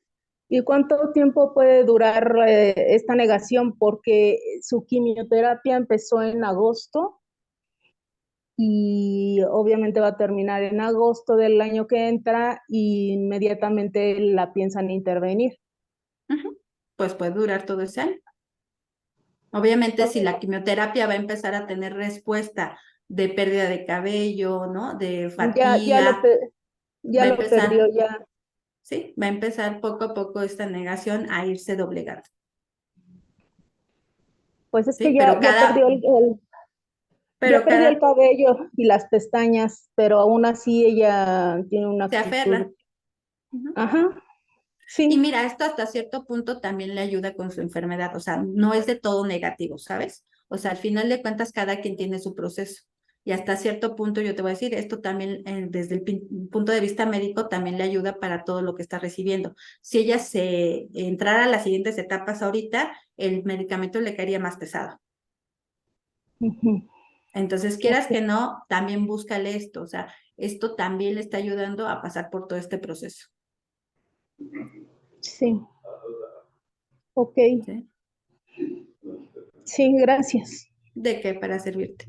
y cuánto tiempo puede durar esta negación? Porque su quimioterapia empezó en agosto y obviamente va a terminar en agosto del año que entra y inmediatamente la piensan intervenir. Pues puede durar todo ese año. Obviamente, si la Todavía- quimioterapia va a empezar a tener respuesta de pérdida de cabello, ¿no? De Ya, fatiga, ya va a lo perdió, empezar, ya. ¿sí? Va a empezar poco a poco esta negación a irse doblegando, Pues es que ¿sí? Pero ya perdió ya pero perdió el cada, cabello y las pestañas, pero aún así ella tiene una se actitud. aferra. Ujú. Ajá, Y sí. mira, esto hasta cierto punto también le ayuda con su enfermedad, o sea, no es de todo negativo, ¿sabes? O sea, al final de cuentas, cada quien tiene su proceso. Y hasta cierto punto yo te voy a decir, esto también desde el punto de vista médico también le ayuda para todo lo que está recibiendo. Si ella se entrara a las siguientes etapas ahorita, el medicamento le caería más pesado. Ujú, Entonces, quieras ok, que no, también búscale esto, o sea, esto también le está ayudando a pasar por todo este proceso. sí, ok. ¿Sí? Sí, gracias. ¿De qué? Para servirte.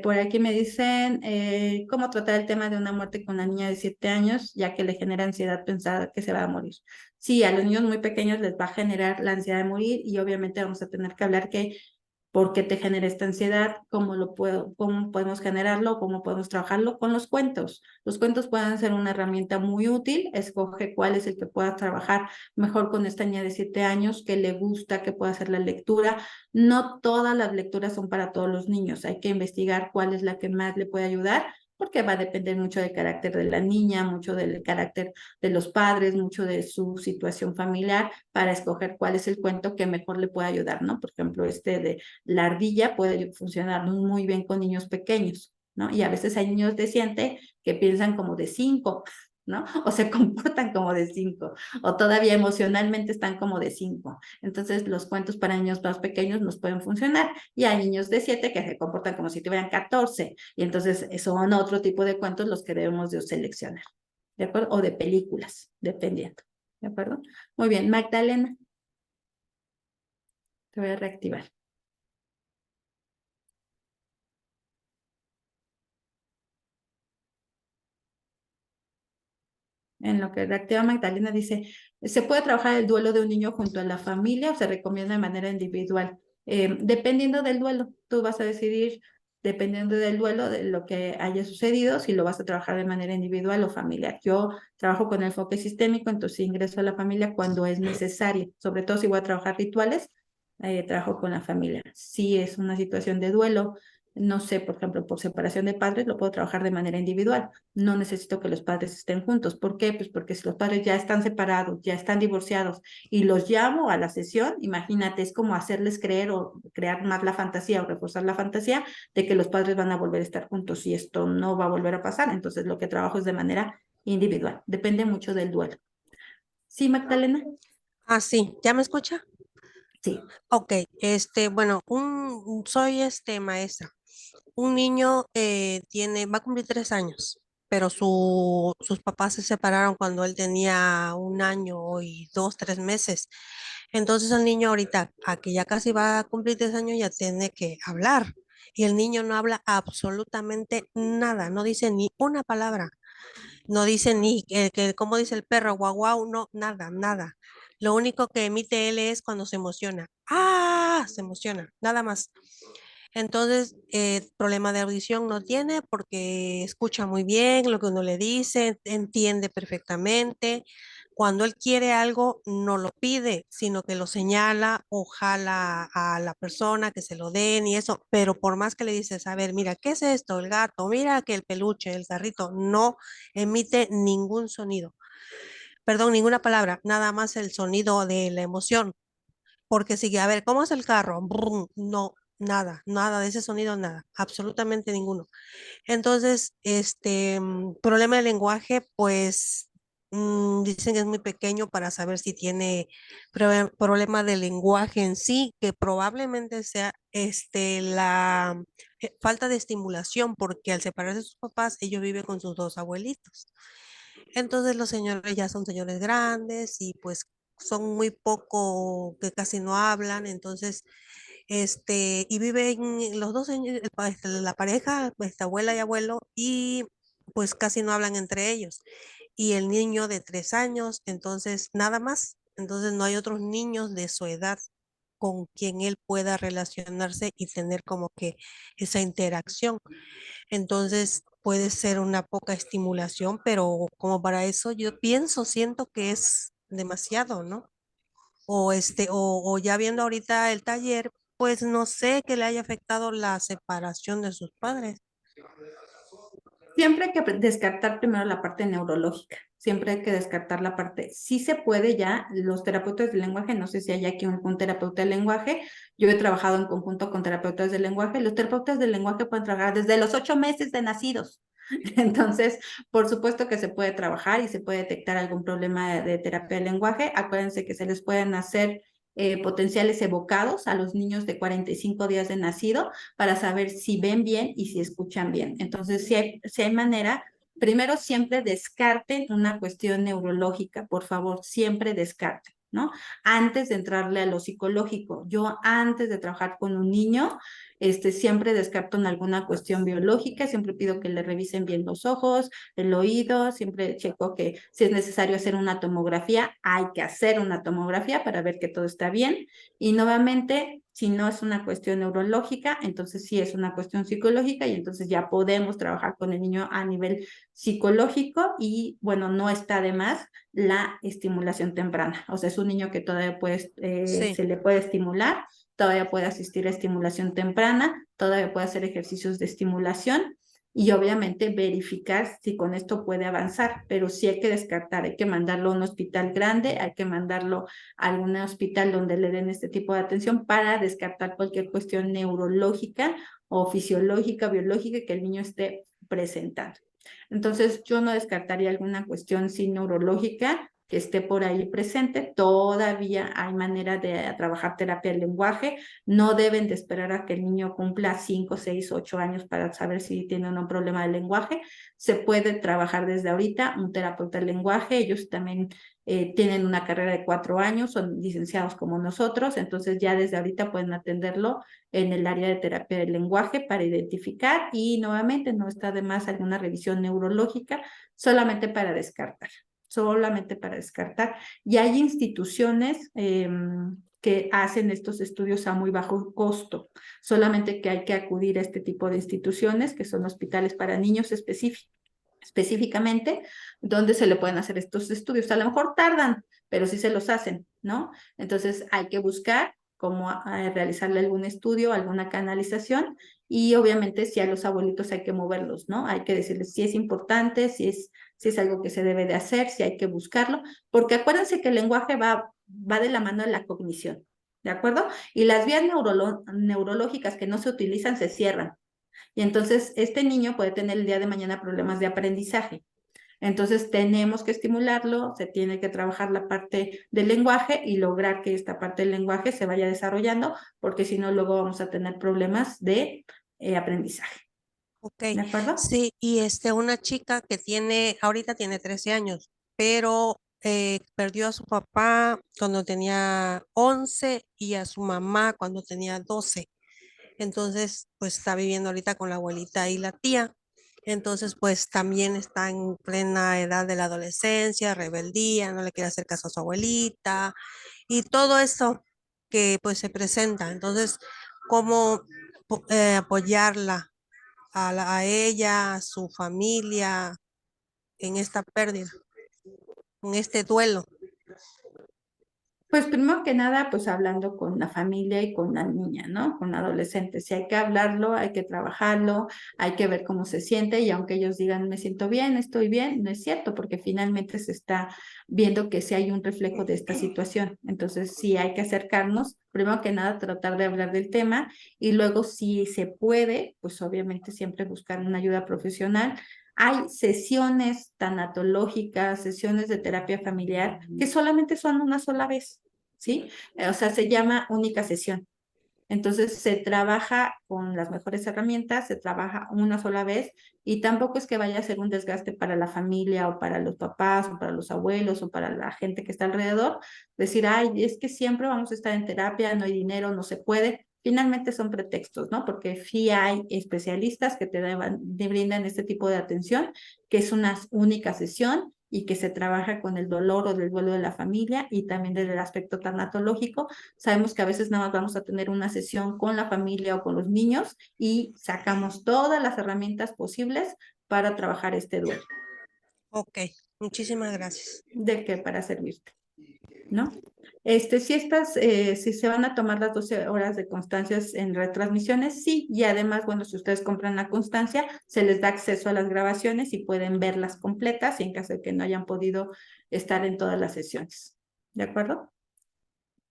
Por aquí me dicen cómo tratar el tema de una muerte con una niña de 7 años, ya que le genera ansiedad pensar que se va a morir. Sí, a los niños muy pequeños les va a generar la ansiedad de morir y obviamente vamos a tener que hablar que por qué te genera esta ansiedad, cómo podemos generarlo, cómo podemos trabajarlo con los cuentos. Los cuentos pueden ser una herramienta muy útil, escoge cuál es el que pueda trabajar mejor con esta niña de 7 años, que le gusta, que pueda hacer la lectura. No todas las lecturas son para todos los niños, hay que investigar cuál es la que más le puede ayudar, porque va a depender mucho del carácter de la niña, mucho del carácter de los padres, mucho de su situación familiar, para escoger cuál es el cuento que mejor le puede ayudar, ¿no? Por ejemplo, de la ardilla puede funcionar muy bien con niños pequeños, ¿no? Y a veces hay niños de 7 que piensan como de 5, ¿no? O se comportan como de 5, o todavía emocionalmente están como de 5. Entonces, los cuentos para niños más pequeños nos pueden funcionar. Y hay niños de 7 que se comportan como si tuvieran 14. Y entonces son otro tipo de cuentos los que debemos de seleccionar, ¿de acuerdo? O de películas, dependiendo, ¿de acuerdo? Muy bien, Magdalena, te voy a reactivar. En lo que reactiva Magdalena dice, ¿se puede trabajar el duelo de un niño junto a la familia o se recomienda de manera individual? Dependiendo del duelo, tú vas a decidir, dependiendo del duelo, de lo que haya sucedido, si lo vas a trabajar de manera individual o familiar. Yo trabajo con el enfoque sistémico, entonces ingreso a la familia cuando es necesario, sobre todo si voy a trabajar rituales, trabajo con la familia. Si es una situación de duelo no sé, por ejemplo, por separación de padres, lo puedo trabajar de manera individual. No necesito que los padres estén juntos. ¿Por qué? Pues porque si los padres ya están separados, ya están divorciados y los llamo a la sesión, imagínate, es como hacerles creer o crear más la fantasía o reforzar la fantasía de que los padres van a volver a estar juntos y esto no va a volver a pasar. Entonces, lo que trabajo es de manera individual. Depende mucho del duelo. ¿Sí, Magdalena? Ah, sí, ¿ya me escucha? Sí. Ok, bueno, soy maestra. Un niño va a cumplir 3 años, pero sus papás se separaron cuando él tenía 1 año y 2, 3 meses. Entonces el niño ahorita, a que ya casi va a cumplir 3 años, ya tiene que hablar. Y el niño no habla absolutamente nada, no dice ni una palabra. No dice ni como dice el perro, guau, guau, no, nada, nada. Lo único que emite él es cuando se emociona. ¡Ah! Se emociona, nada más. Entonces, problema de audición no tiene porque escucha muy bien lo que uno le dice, entiende perfectamente. Cuando él quiere algo, no lo pide, sino que lo señala o jala a la persona que se lo den y eso. Pero por más que le dices, a ver, mira, ¿qué es esto? El gato, mira que el peluche, el carrito, no emite ningún sonido. Perdón, ninguna palabra, nada más el sonido de la emoción. Porque sigue, a ver, ¿cómo es el carro? Brum, no, nada, nada de ese sonido, nada, absolutamente ninguno. Entonces, problema de lenguaje, pues dicen que es muy pequeño para saber si tiene problema de lenguaje en sí, que probablemente sea la falta de estimulación, porque al separarse de sus papás, ellos viven con sus dos abuelitos. Entonces los señores ya son señores grandes y pues son muy poco, que casi no hablan, entonces, y viven los dos señores, la pareja, abuela y abuelo, y pues casi no hablan entre ellos. Y el niño de 3 años, entonces nada más, entonces no hay otros niños de su edad con quien él pueda relacionarse y tener como que esa interacción. Entonces puede ser una poca estimulación, pero como para eso yo siento que es demasiado, ¿no? O ya viendo ahorita el taller, pues no sé que le haya afectado la separación de sus padres. Siempre hay que descartar primero la parte neurológica, siempre hay que descartar la parte, sí se puede ya, los terapeutas del lenguaje, no sé si hay aquí un terapeuta del lenguaje, yo he trabajado en conjunto con terapeutas del lenguaje, los terapeutas del lenguaje pueden trabajar desde los 8 meses de nacidos, entonces, por supuesto que se puede trabajar y se puede detectar algún problema de terapia del lenguaje, acuérdense que se les pueden hacer potenciales evocados a los niños de 45 días de nacido, para saber si ven bien y si escuchan bien. Entonces, si hay manera, primero siempre descarten una cuestión neurológica, por favor, siempre descarten, ¿no? Antes de entrarle a lo psicológico. Yo antes de trabajar con un niño, siempre descarto en alguna cuestión biológica, siempre pido que le revisen bien los ojos, el oído, siempre checo que si es necesario hacer una tomografía, hay que hacer una tomografía para ver que todo está bien. Y nuevamente, si no es una cuestión neurológica, entonces sí es una cuestión psicológica y entonces ya podemos trabajar con el niño a nivel psicológico y bueno, no está de más la estimulación temprana. O sea, es un niño que todavía Sí, se le puede estimular, todavía puede asistir a estimulación temprana, todavía puede hacer ejercicios de estimulación y obviamente verificar si con esto puede avanzar, pero sí hay que descartar, hay que mandarlo a un hospital grande, hay que mandarlo a algún hospital donde le den este tipo de atención para descartar cualquier cuestión neurológica o fisiológica, biológica que el niño esté presentando. Entonces, yo no descartaría alguna cuestión sí neurológica que esté por ahí presente. Todavía hay manera de trabajar terapia del lenguaje. No deben de esperar a que el niño cumpla 5, 6, 8 años para saber si tiene un problema de lenguaje. Se puede trabajar desde ahorita. Un terapeuta del lenguaje, ellos también tienen una carrera de 4 años, son licenciados como nosotros, entonces ya desde ahorita pueden atenderlo en el área de terapia del lenguaje para identificar y nuevamente no está de más alguna revisión neurológica, solamente para descartar. Solamente para descartar. Y hay instituciones que hacen estos estudios a muy bajo costo, solamente que hay que acudir a este tipo de instituciones, que son hospitales para niños específicamente, donde se le pueden hacer estos estudios. A lo mejor tardan, pero sí se los hacen, ¿no? Entonces hay que buscar cómo realizarle algún estudio, alguna canalización y obviamente si a los abuelitos hay que moverlos, ¿no? Hay que decirles si es importante, si es algo que se debe de hacer, si hay que buscarlo, porque acuérdense que el lenguaje va de la mano de la cognición, ¿de acuerdo? Y las vías neurológicas que no se utilizan se cierran. Y entonces este niño puede tener el día de mañana problemas de aprendizaje. Entonces tenemos que estimularlo, se tiene que trabajar la parte del lenguaje y lograr que esta parte del lenguaje se vaya desarrollando, porque si no luego vamos a tener problemas de aprendizaje. Ok, ¿De acuerdo? sí, y una chica que ahorita tiene 13 años, pero perdió a su papá cuando tenía 11 y a su mamá cuando tenía 12. Entonces, pues está viviendo ahorita con la abuelita y la tía. Entonces, pues también está en plena edad de la adolescencia, rebeldía, no le quiere hacer caso a su abuelita y todo eso que pues se presenta. Entonces, ¿cómo apoyarla a ella, a su familia en esta pérdida, en este duelo? Pues primero que nada, pues hablando con la familia y con la niña, ¿no? Con la adolescente. Si hay que hablarlo, hay que trabajarlo, hay que ver cómo se siente y aunque ellos digan, me siento bien, estoy bien, no es cierto, porque finalmente se está viendo que sí hay un reflejo de esta situación. Entonces, sí hay que acercarnos, primero que nada, tratar de hablar del tema y luego, si se puede, pues obviamente siempre buscar una ayuda profesional. Hay sesiones tanatológicas, sesiones de terapia familiar que solamente son una sola vez, ¿sí? O sea, se llama única sesión. Entonces se trabaja con las mejores herramientas, se trabaja una sola vez y tampoco es que vaya a ser un desgaste para la familia o para los papás o para los abuelos o para la gente que está alrededor. Decir, ay, es que siempre vamos a estar en terapia, no hay dinero, no se puede. Finalmente son pretextos, ¿no? Porque sí hay especialistas que te brindan este tipo de atención, que es una única sesión y que se trabaja con el dolor o del duelo de la familia y también desde el aspecto tanatológico. Sabemos que a veces nada más vamos a tener una sesión con la familia o con los niños y sacamos todas las herramientas posibles para trabajar este duelo. Ok, muchísimas gracias. ¿De qué? Para servirte, ¿no? Si se van a tomar las 12 horas de constancias en retransmisiones, sí, y además, bueno, si ustedes compran la constancia, se les da acceso a las grabaciones y pueden verlas completas y en caso de que no hayan podido estar en todas las sesiones. ¿De acuerdo?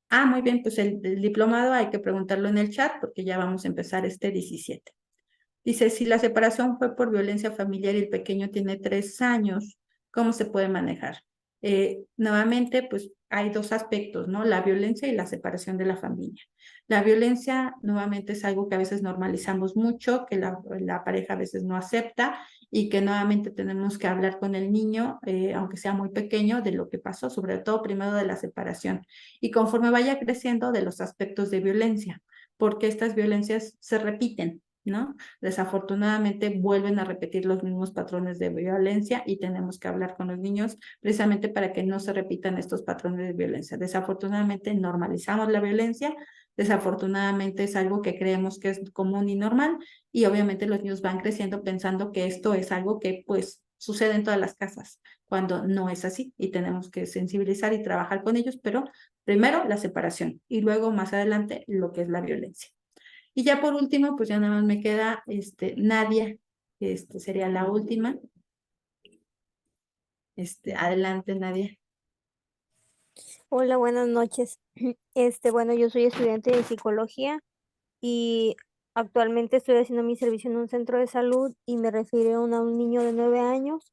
Ah, muy bien, pues el diplomado hay que preguntarlo en el chat porque ya vamos a empezar este 17. Dice, si la separación fue por violencia familiar y el pequeño tiene 3 años, ¿cómo se puede manejar? Nuevamente, pues hay dos aspectos, ¿no? La violencia y la separación de la familia. La violencia, nuevamente, es algo que a veces normalizamos mucho, que la pareja a veces no acepta y que nuevamente tenemos que hablar con el niño, aunque sea muy pequeño, de lo que pasó, sobre todo primero de la separación. Y conforme vaya creciendo, de los aspectos de violencia, porque estas violencias se repiten, ¿no? Desafortunadamente vuelven a repetir los mismos patrones de violencia y tenemos que hablar con los niños precisamente para que no se repitan estos patrones de violencia. Desafortunadamente normalizamos la violencia, desafortunadamente es algo que creemos que es común y normal y obviamente los niños van creciendo pensando que esto es algo que pues sucede en todas las casas, cuando no es así y tenemos que sensibilizar y trabajar con ellos, pero primero la separación y luego más adelante lo que es la violencia. Y ya por último, pues ya nada más me queda Nadia, sería la última. Adelante, Nadia. Hola, buenas noches. Bueno, yo soy estudiante de psicología y actualmente estoy haciendo mi servicio en un centro de salud y me refirieron a un niño de 9 años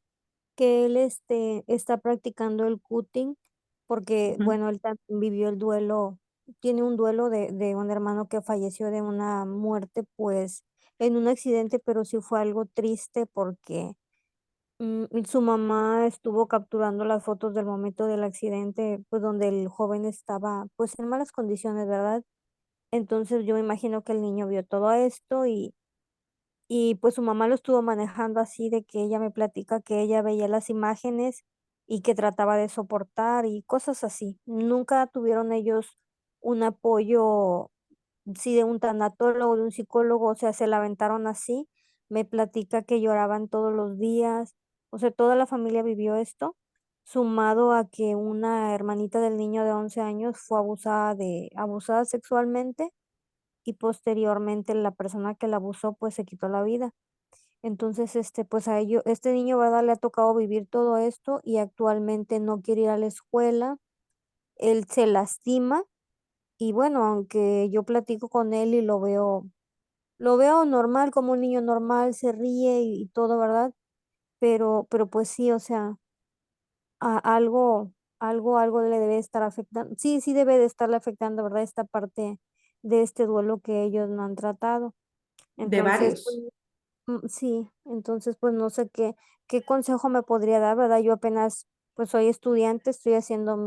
que él está practicando el cutting porque, Ujú. bueno, él también vivió el duelo, tiene un duelo de un hermano que falleció de una muerte, pues, en un accidente, pero sí fue algo triste porque su mamá estuvo capturando las fotos del momento del accidente, pues, donde el joven estaba, pues, en malas condiciones, ¿verdad? Entonces, yo me imagino que el niño vio todo esto y, pues, su mamá lo estuvo manejando así de que ella me platica que ella veía las imágenes y que trataba de soportar y cosas así. Nunca tuvieron ellos un apoyo, sí, de un tanatólogo, de un psicólogo, o sea, se la aventaron así. Me platica que lloraban todos los días, o sea, toda la familia vivió esto, sumado a que una hermanita del niño de 11 años fue abusada sexualmente y posteriormente la persona que la abusó pues se quitó la vida. Entonces, pues a este niño, ¿verdad? Le ha tocado vivir todo esto y actualmente no quiere ir a la escuela, él se lastima y bueno, aunque yo platico con él y lo veo normal, como un niño normal, se ríe y todo, ¿verdad? Pero pues sí, o sea, algo le debe estar afectando. Sí, sí debe de estarle afectando, ¿verdad? Esta parte de este duelo que ellos no han tratado. De Entonces, pues, varios. sí, entonces, pues, no sé qué consejo me podría dar, ¿verdad? Yo apenas, pues, soy estudiante, estoy haciendo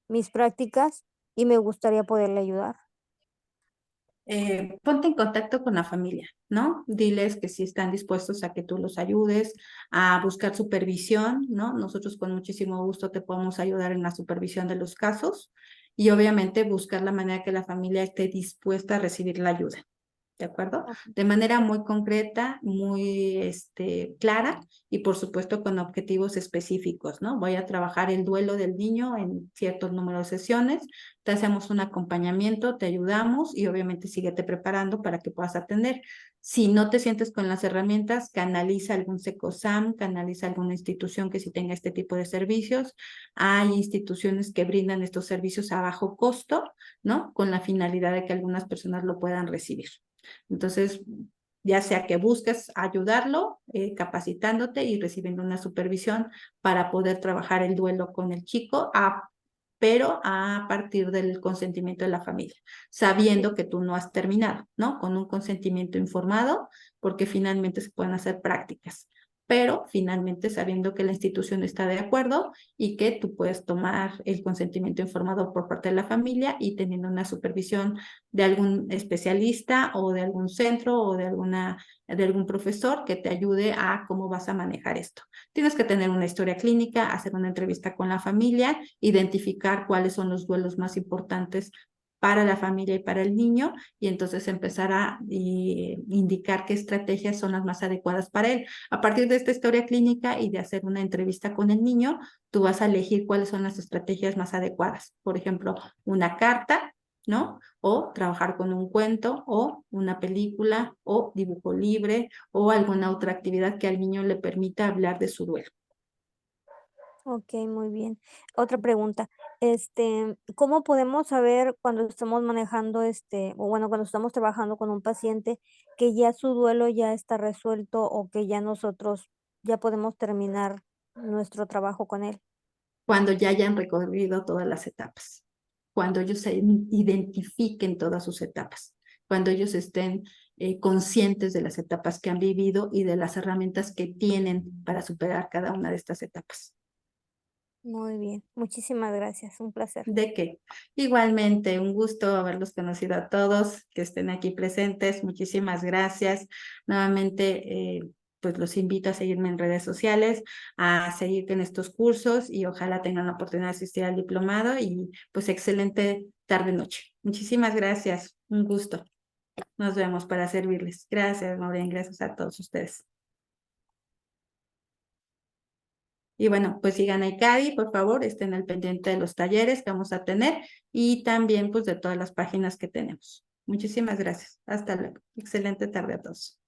mis prácticas y me gustaría poderle ayudar. Ponte en contacto con la familia, ¿no? Diles que si están dispuestos a que tú los ayudes a buscar supervisión, ¿no? Nosotros con muchísimo gusto te podemos ayudar en la supervisión de los casos y obviamente buscar la manera que la familia esté dispuesta a recibir la ayuda. ¿De acuerdo? Okey, De manera muy concreta, muy clara y por supuesto con objetivos específicos, ¿no? Voy a trabajar el duelo del niño en ciertos números de sesiones, te hacemos un acompañamiento, te ayudamos y obviamente síguete preparando para que puedas atender. Si no te sientes con las herramientas, canaliza algún SECOSAM, canaliza alguna institución que sí tenga este tipo de servicios. Hay instituciones que brindan estos servicios a bajo costo, ¿no? Con la finalidad de que algunas personas lo puedan recibir. Entonces, ya sea que busques ayudarlo, capacitándote y recibiendo una supervisión para poder trabajar el duelo con el chico, pero a partir del consentimiento de la familia, sí, sabiendo que tú no has terminado, ¿no? Con un consentimiento informado, porque finalmente se pueden hacer prácticas, pero finalmente sabiendo que la institución está de acuerdo y que tú puedes tomar el consentimiento informado por parte de la familia y teniendo una supervisión de algún especialista o de algún centro o de algún profesor que te ayude a cómo vas a manejar esto. Tienes que tener una historia clínica, hacer una entrevista con la familia, identificar cuáles son los duelos más importantes para la familia y para el niño, y entonces empezar a indicar qué estrategias son las más adecuadas para él. A partir de esta historia clínica y de hacer una entrevista con el niño, tú vas a elegir cuáles son las estrategias más adecuadas. Por ejemplo, una carta, ¿no? O trabajar con un cuento o una película o dibujo libre o alguna otra actividad que al niño le permita hablar de su duelo. okey, muy bien. Otra pregunta, ¿cómo podemos saber cuando estamos manejando, o bueno, cuando estamos trabajando con un paciente que ya su duelo ya está resuelto o que ya nosotros ya podemos terminar nuestro trabajo con él? Cuando ya hayan recorrido todas las etapas, cuando ellos se identifiquen todas sus etapas, cuando ellos estén conscientes de las etapas que han vivido y de las herramientas que tienen para superar cada una de estas etapas. Muy bien, muchísimas gracias, un placer. ¿De qué? Igualmente, un gusto haberlos conocido a todos, que estén aquí presentes. Muchísimas gracias. Nuevamente, pues los invito a seguirme en redes sociales, a seguir en estos cursos y ojalá tengan la oportunidad de asistir al diplomado y pues excelente tarde-noche. Muchísimas gracias. Un gusto. Nos vemos para servirles. Gracias, Maureen. Gracias a todos ustedes. Y bueno, pues sigan a ICADI, por favor, estén al pendiente de los talleres que vamos a tener y también pues de todas las páginas que tenemos. Muchísimas gracias. Hasta luego. Excelente tarde a todos.